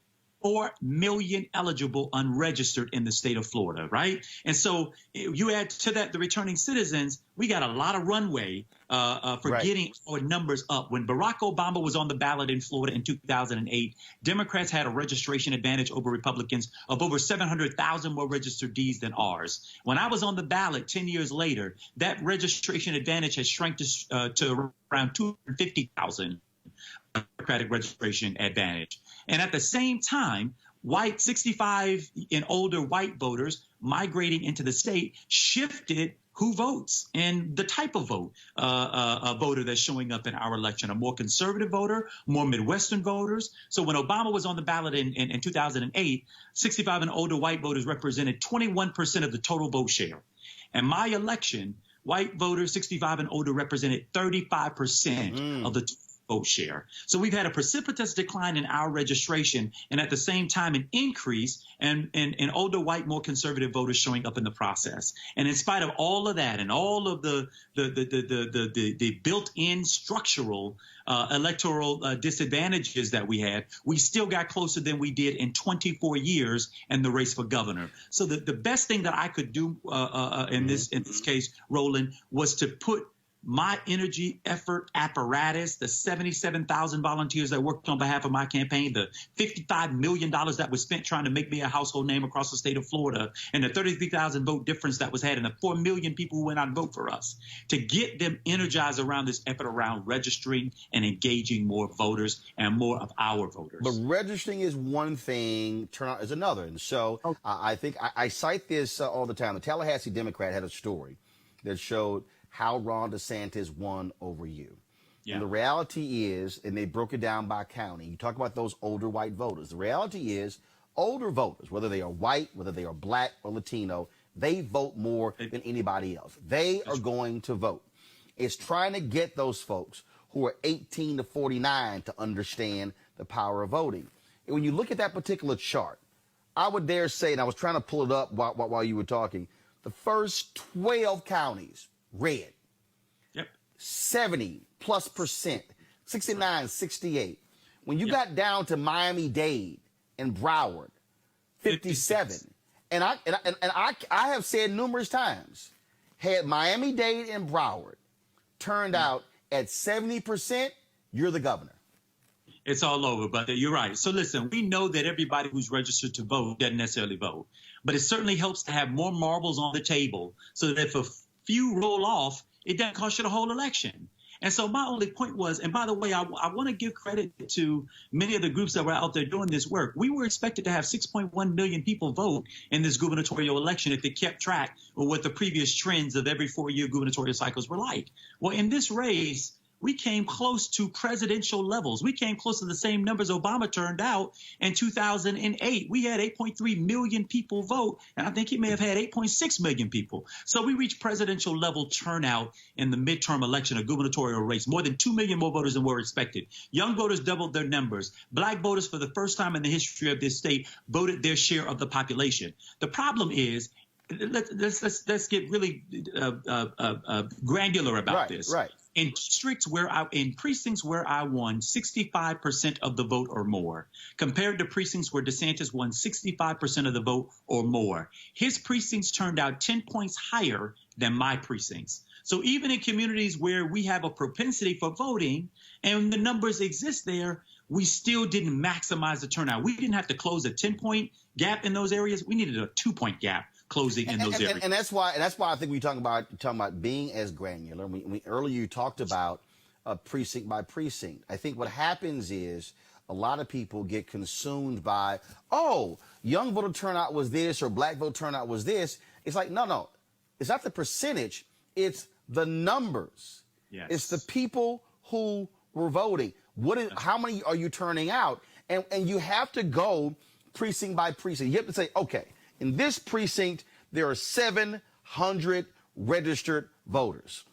4 million eligible unregistered in the state of Florida, right? And so you add to that the returning citizens, we got a lot of runway for getting our numbers up. When Barack Obama was on the ballot in Florida in 2008, Democrats had a registration advantage over Republicans of over 700,000 more registered Ds than ours. When I was on the ballot 10 years later, that registration advantage has shrunk to around 250,000 Democratic registration advantage. And at the same time, white 65 and older white voters migrating into the state shifted who votes and the type of voter that's showing up in our election. A more conservative voter, more Midwestern voters. So when Obama was on the ballot in 2008, 65 and older white voters represented 21% of the total vote share. And my election, white voters 65 and older represented 35% of the total vote share. So we've had a precipitous decline in our registration, and at the same time an increase in older white, more conservative voters showing up in the process. And in spite of all of that and all of the built-in structural electoral disadvantages that we had, we still got closer than we did in 24 years in the race for governor. So the best thing that I could do in this case, Roland, was to put my energy, effort, apparatus, the 77,000 volunteers that worked on behalf of my campaign, the $55 million that was spent trying to make me a household name across the state of Florida, and the 33,000 vote difference that was had, and the 4 million people who went out and vote for us, to get them energized around this effort around registering and engaging more voters and more of our voters. But registering is one thing, turnout is another. And so I think I cite this all the time. The Tallahassee Democrat had a story that showed how Ron DeSantis won over you. Yeah. And the reality is, and they broke it down by county, you talk about those older white voters. The reality is older voters, whether they are white, whether they are black or Latino, they vote more than anybody else. They are going to vote. It's trying to get those folks who are 18 to 49 to understand the power of voting. And when you look at that particular chart, I would dare say, and I was trying to pull it up while you were talking, the first 12 counties, red. Yep. 70+%, 69, 68. When you got down to Miami-Dade and Broward, 57. And I have said numerous times, had Miami-Dade and Broward turned out at 70%, you're the governor. It's all over, but you're right. So listen, we know that everybody who's registered to vote doesn't necessarily vote, but it certainly helps to have more marbles on the table so that if a few roll off, it doesn't cost you the whole election. And so my only point was, and by the way, I want to give credit to many of the groups that were out there doing this work. We were expected to have 6.1 million people vote in this gubernatorial election if it kept track with what the previous trends of every 4-year gubernatorial cycles were like. Well, in this race, we came close to presidential levels. We came close to the same numbers Obama turned out in 2008. We had 8.3 million people vote, and I think he may have had 8.6 million people. So we reached presidential level turnout in the midterm election, a gubernatorial race, more than 2 million more voters than were expected. Young voters doubled their numbers. Black voters, for the first time in the history of this state, voted their share of the population. The problem is, let's get really granular about this. Right. In precincts where I won 65% of the vote or more, compared to precincts where DeSantis won 65% of the vote or more, his precincts turned out 10 points higher than my precincts. So even in communities where we have a propensity for voting and the numbers exist there, we still didn't maximize the turnout. We didn't have to close a 10-point gap in those areas. We needed a 2-point gap closing in those areas. And that's why I think we talking about being as granular. Earlier you talked about precinct by precinct. I think what happens is a lot of people get consumed by, oh, young voter turnout was this or black voter turnout was this. It's like, no. It's not the percentage. It's the numbers. Yes. It's the people who were voting. How many are you turning out? And you have to go precinct by precinct. You have to say, okay, in this precinct, there are 700 registered voters.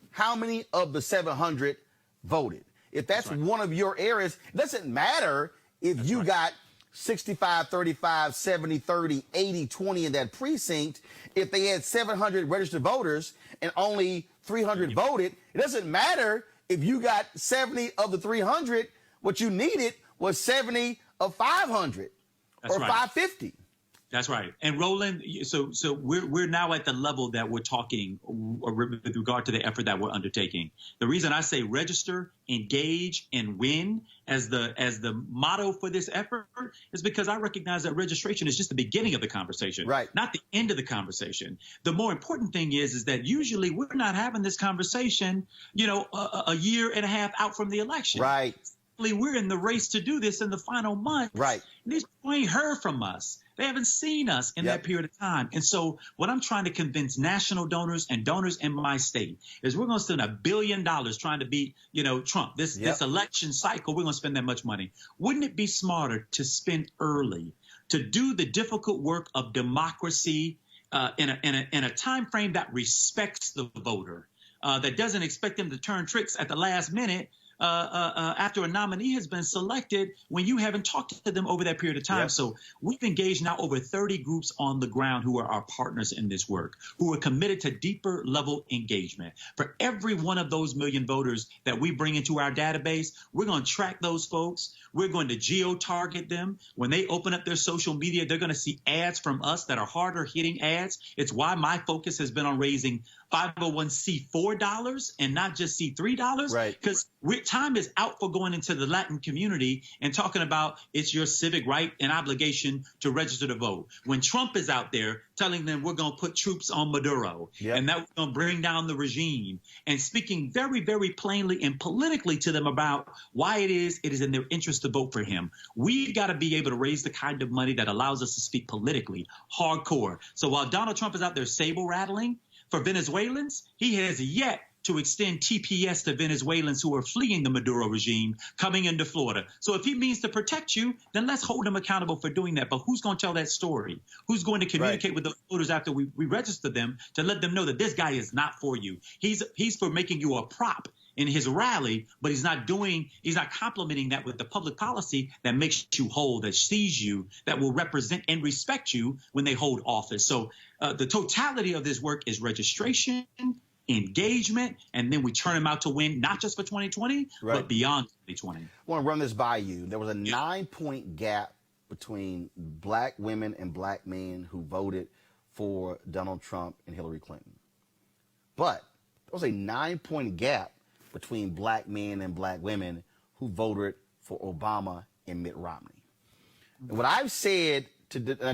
How many of the 700 voted? If that's one of your areas, it doesn't matter if you got 65, 35, 70, 30, 80, 20 in that precinct. If they had 700 registered voters and only 300 voted, it doesn't matter if you got 70 of the 300. What you needed was 70 of 500 or 550. That's right. And Roland, so we're now at the level that we're talking with regard to the effort that we're undertaking. The reason I say register, engage, and win as the motto for this effort is because I recognize that registration is just the beginning of the conversation, right? Not the end of the conversation. The more important thing is that usually we're not having this conversation, a year and a half out from the election. Right. we're in the race to do this in the final month. Right. These people ain't heard from us. They haven't seen us in that period of time. And so what I'm trying to convince national donors and donors in my state is we're going to spend $1 billion trying to beat, Trump. This election cycle, we're going to spend that much money. Wouldn't it be smarter to spend early, to do the difficult work of democracy in a time frame that respects the voter, that doesn't expect them to turn tricks at the last minute after a nominee has been selected when you haven't talked to them over that period of time. So we've engaged now over 30 groups on the ground who are our partners in this work, who are committed to deeper level engagement. For every one of those million voters that we bring into our database, we're going to track those folks. We're going to geo-target them. When they open up their social media, they're going to see ads from us that are harder hitting ads. It's why my focus has been on raising 501c4 dollars and not just C3 dollars. Right. Because time is out for going into the Latin community and talking about it's your civic right and obligation to register to vote. When Trump is out there telling them we're going to put troops on Maduro and that we're going to bring down the regime, and speaking very, very plainly and politically to them about why it is in their interest to vote for him. We've got to be able to raise the kind of money that allows us to speak politically, hardcore. So while Donald Trump is out there saber rattling for Venezuelans, he has yet to extend TPS to Venezuelans who are fleeing the Maduro regime coming into Florida. So if he means to protect you, then let's hold him accountable for doing that. But who's going to tell that story? Who's going to communicate with the voters after we register them to let them know that this guy is not for you? He's for making you a prop in his rally, but he's not complementing that with the public policy that makes you whole, that sees you, that will represent and respect you when they hold office. So the totality of this work is registration, engagement, and then we turn them out to win, not just for 2020, but beyond 2020. I want to run this by you. There was a 9-point gap between black women and black men who voted for Donald Trump and Hillary Clinton. But there was a 9-point gap between black men and black women who voted for Obama and Mitt Romney. And what I've said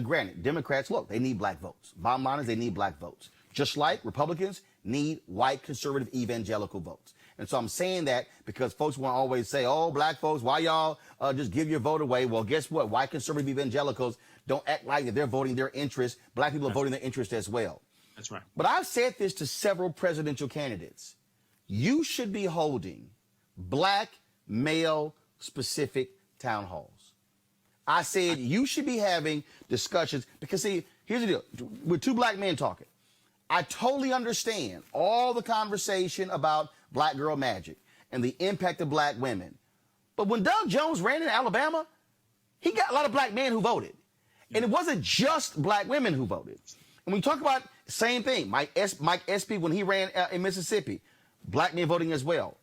granted, Democrats, look, they need black votes. Bottom line is they need black votes. Just like Republicans need white conservative evangelical votes. And so I'm saying that because folks want to always say, oh, black folks, why y'all just give your vote away? Well, guess what? White conservative evangelicals don't act like that they're voting their interest. Black people are voting their interest as well. That's right. But I've said this to several presidential candidates. You should be holding black male specific town halls. I said you should be having discussions because, see, here's the deal. We're two black men talking. I totally understand all the conversation about black girl magic and the impact of black women. But when Doug Jones ran in Alabama, he got a lot of black men who voted. And it wasn't just black women who voted. And we talk about the same thing, Mike Espy, when he ran in Mississippi, black men voting as well.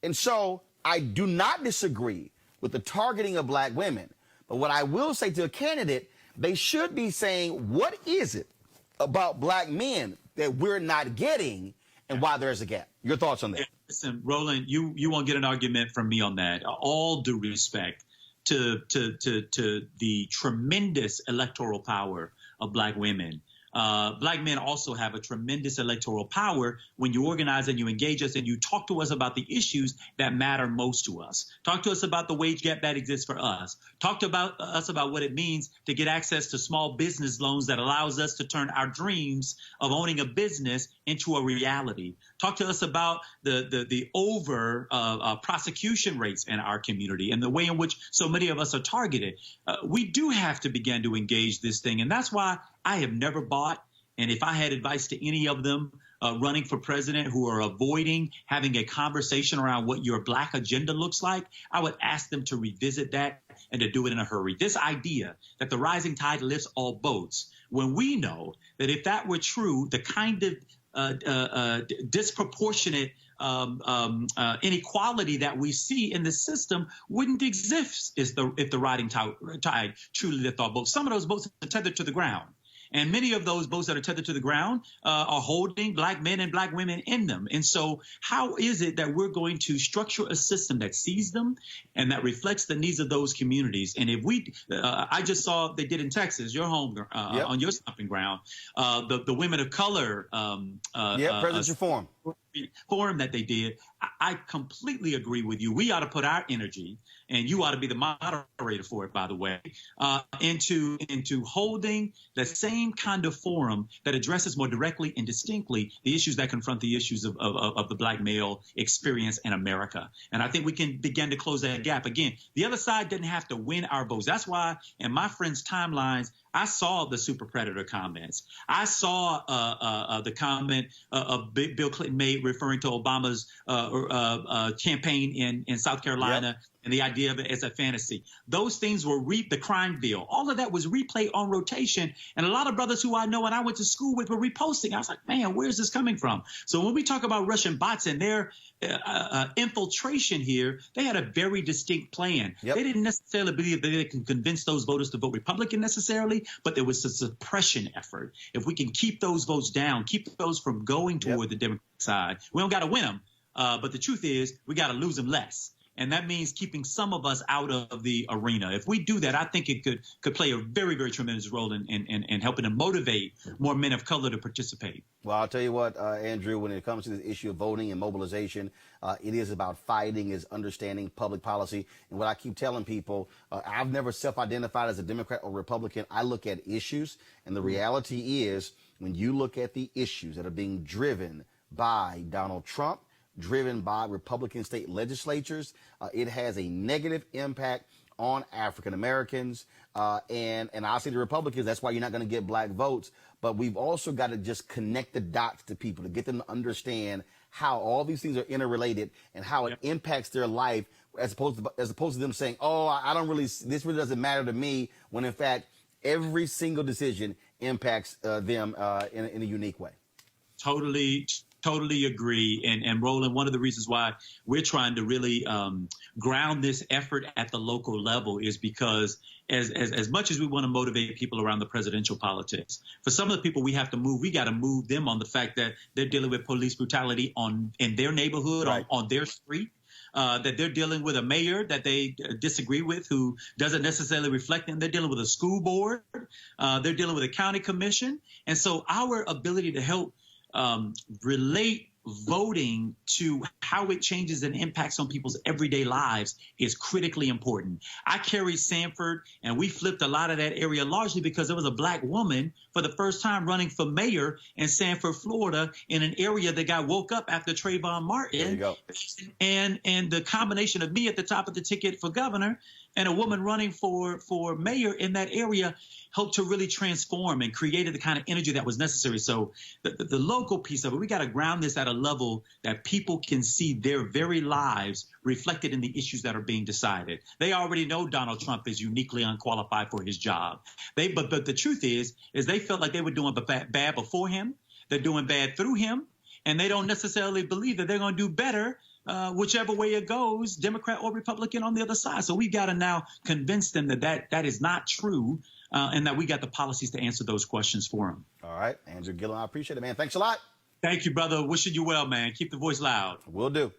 And so I do not disagree with the targeting of black women. But what I will say to a candidate, they should be saying, what is it about black men that we're not getting and why there's a gap? Your thoughts on that? Listen, Roland, you won't get an argument from me on that. All due respect to the tremendous electoral power of black women. Black men also have a tremendous electoral power when you organize and you engage us and you talk to us about the issues that matter most to us. Talk to us about the wage gap that exists for us. Talk to us about what it means to get access to small business loans that allows us to turn our dreams of owning a business into a reality. Talk to us about the over prosecution rates in our community and the way in which so many of us are targeted. We do have to begin to engage this thing, and that's why I have never bought, and if I had advice to any of them running for president who are avoiding having a conversation around what your black agenda looks like, I would ask them to revisit that and to do it in a hurry. This idea that the rising tide lifts all boats, when we know that if that were true, the kind of disproportionate inequality that we see in the system wouldn't exist if the rising tide truly lifts all boats. Some of those boats are tethered to the ground. And many of those boats that are tethered to the ground are holding black men and black women in them. And so how is it that we're going to structure a system that sees them and that reflects the needs of those communities? And if we I just saw they did in Texas, your home, on your stomping ground, the women of color. President's Reform. forum that they did, I completely agree with you. We ought to put our energy, and you ought to be the moderator for it, by the way, into holding the same kind of forum that addresses more directly and distinctly the issues that confront the issues of the black male experience in America. And I think we can begin to close that gap. Again, the other side didn't have to win our votes. That's why in my friends' timelines, I saw the super predator comments. I saw the comment Bill Clinton made referring to Obama's campaign in South Carolina and the idea of it as a fantasy. Those things were the crime bill. All of that was replayed on rotation. And a lot of brothers who I know and I went to school with were reposting. I was like, man, where's this coming from? So when we talk about Russian bots and their infiltration here, they had a very distinct plan. They didn't necessarily believe that they can convince those voters to vote Republican necessarily, but there was a suppression effort. If we can keep those votes down, keep those from going toward the Democratic side, we don't got to win them. But the truth is, we got to lose them less. And that means keeping some of us out of the arena. If we do that, I think it could play a very, very tremendous role in helping to motivate more men of color to participate. Well, I'll tell you what, Andrew, when it comes to this issue of voting and mobilization, it is about fighting, is understanding public policy. And what I keep telling people, I've never self-identified as a Democrat or Republican. I look at issues. And the reality is, when you look at the issues that are being driven by Donald Trump, driven by Republican state legislatures, it has a negative impact on African Americans and obviously the Republicans. That's why you're not going to get black votes. But we've also got to just connect the dots to people to get them to understand how all these things are interrelated and how it impacts their life, as opposed to them saying, "Oh, I don't really. This really doesn't matter to me." When in fact, every single decision impacts them in a unique way. Totally agree. And Roland, one of the reasons why we're trying to really ground this effort at the local level is because as much as we want to motivate people around the presidential politics, for some of the people we have to move, we got to move them on the fact that they're dealing with police brutality in their neighborhood, on their street. That they're dealing with a mayor that they disagree with who doesn't necessarily reflect them. They're dealing with a school board. They're dealing with a county commission. And so our ability to help relate voting to how it changes and impacts on people's everyday lives is critically important. I carried Sanford, and we flipped a lot of that area largely because there was a black woman for the first time running for mayor in Sanford, Florida, in an area that got woke up after Trayvon Martin. There you go. And the combination of me at the top of the ticket for governor and a woman running for mayor in that area helped to really transform and created the kind of energy that was necessary. So the local piece of it, we got to ground this at a level that people can see their very lives reflected in the issues that are being decided. They already know Donald Trump is uniquely unqualified for his job. But the truth is they felt like they were doing bad before him. They're doing bad through him. And they don't necessarily believe that they're going to do better whichever way it goes, Democrat or Republican on the other side. So we got to now convince them that is not true and that we got the policies to answer those questions for them. All right. Andrew Gillum, I appreciate it, man. Thanks a lot. Thank you, brother. Wishing you well, man. Keep the voice loud. Will do.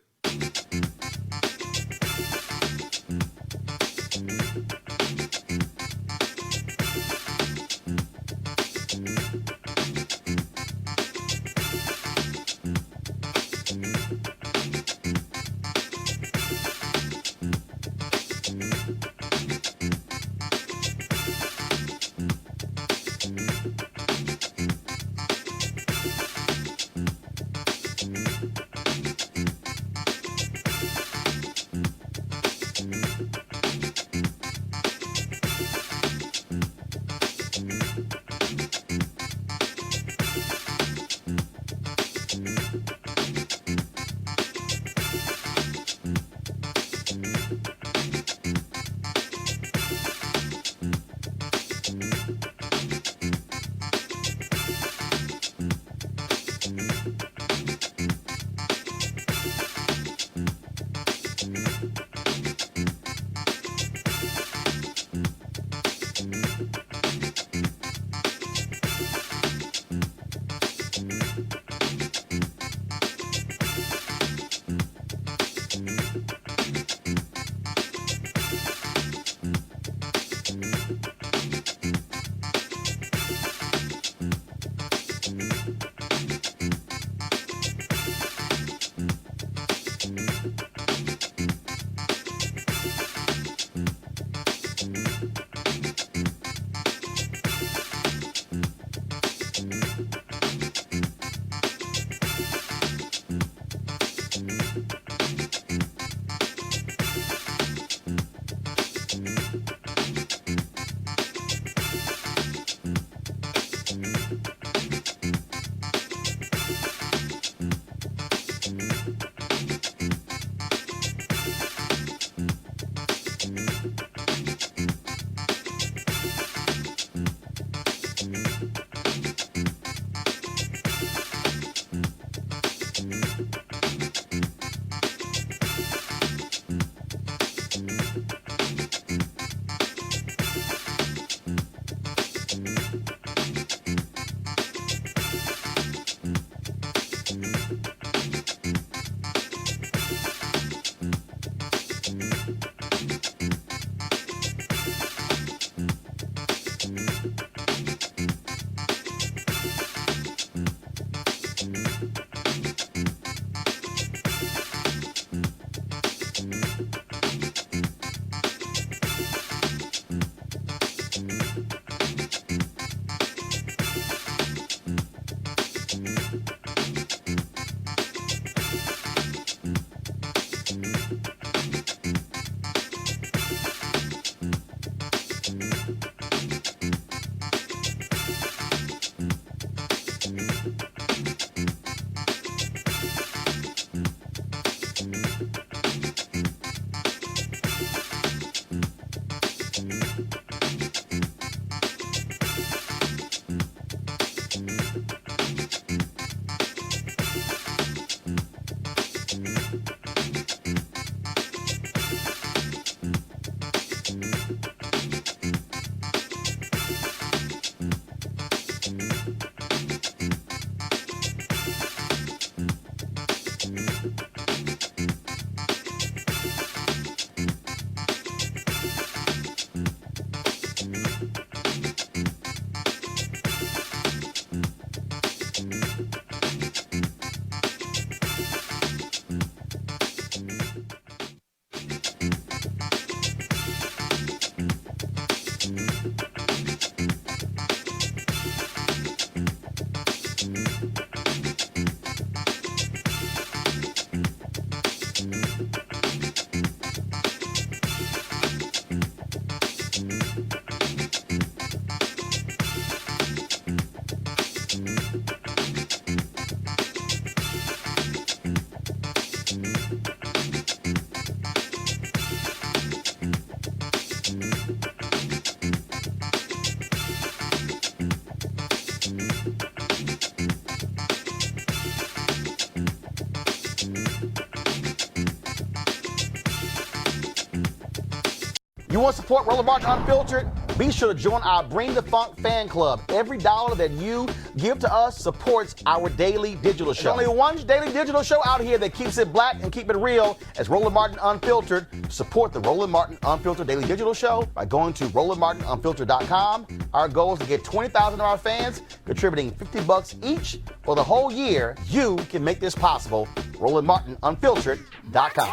You want to support Roland Martin Unfiltered? Be sure to join our Bring the Funk fan club. Every dollar that you give to us supports our daily digital show. There's only one daily digital show out here that keeps it black and keep it real as Roland Martin Unfiltered. Support the Roland Martin Unfiltered daily digital show by going to RolandMartinUnfiltered.com. Our goal is to get 20,000 of our fans contributing $50 each for the whole year. You can make this possible. RolandMartinUnfiltered.com.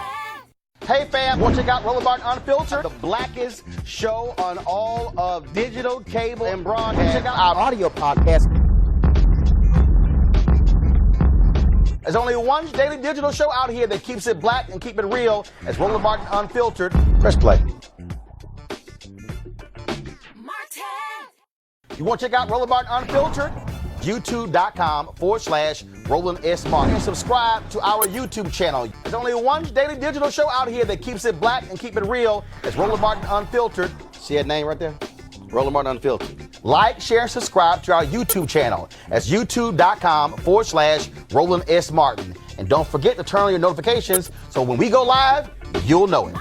Hey fam, want to check out Roland Martin Unfiltered? The blackest show on all of digital, cable, and broadcast. Check out our audio podcast. There's only one daily digital show out here that keeps it black and keep it real as Roland Martin Unfiltered. Press play. You want to check out Roland Martin Unfiltered? YouTube.com/Roland S. Martin. And subscribe to our YouTube channel. There's only one daily digital show out here that keeps it black and keep it real. It's Roland Martin Unfiltered. See that name right there? Roland Martin Unfiltered. Like, share, and subscribe to our YouTube channel. That's YouTube.com/Roland S. Martin. And don't forget to turn on your notifications so when we go live, you'll know it.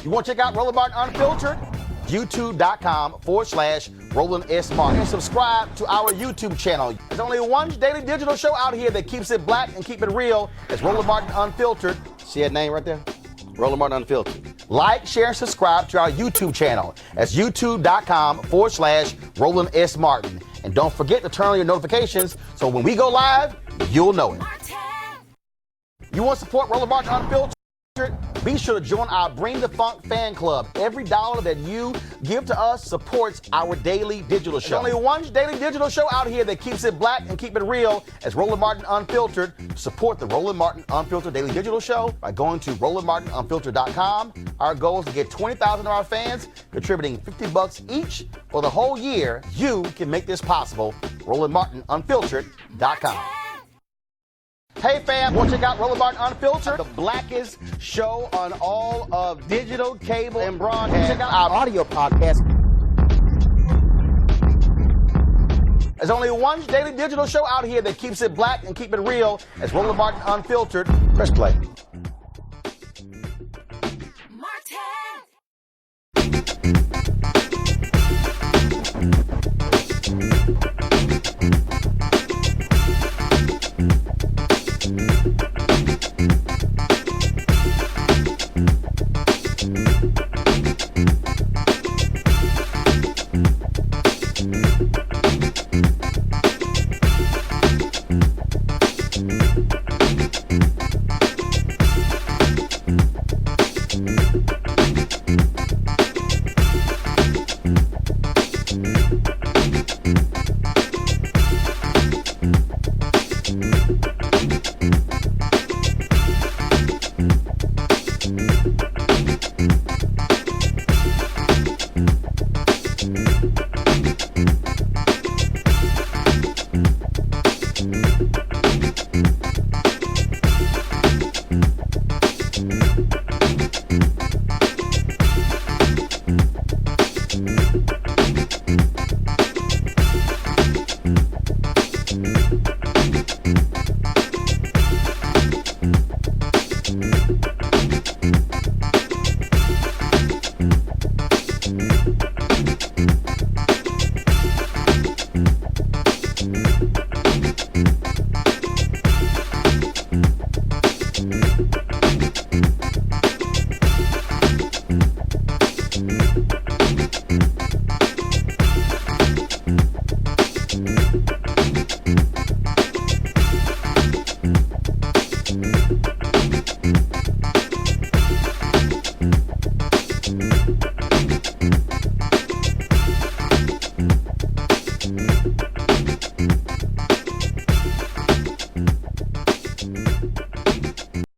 You want to check out Roland Martin Unfiltered? YouTube.com/Roland S. Martin. And subscribe to our YouTube channel. There's only one daily digital show out here that keeps it black and keep it real. It's Roland Martin Unfiltered. See that name right there? Roland Martin Unfiltered. Like, share, and subscribe to our YouTube channel. That's youtube.com/Roland S. Martin. And don't forget to turn on your notifications so when we go live, you'll know it. You want to support Roland Martin Unfiltered? Be sure to join our Bring the Funk fan club. Every dollar that you give to us supports our daily digital show. There's only one daily digital show out here that keeps it black and keep it real as Roland Martin Unfiltered. Support the Roland Martin Unfiltered daily digital show by going to RolandMartinUnfiltered.com. Our goal is to get 20,000 of our fans contributing $50 each for the whole year. You can make this possible. RolandMartinUnfiltered.com. Hey fam, want to check out Roland Martin Unfiltered, the blackest show on all of digital, cable, and broadcast. Check out our audio podcast. There's only one daily digital show out here that keeps it black and keep it real as Roland Martin Unfiltered. Press play.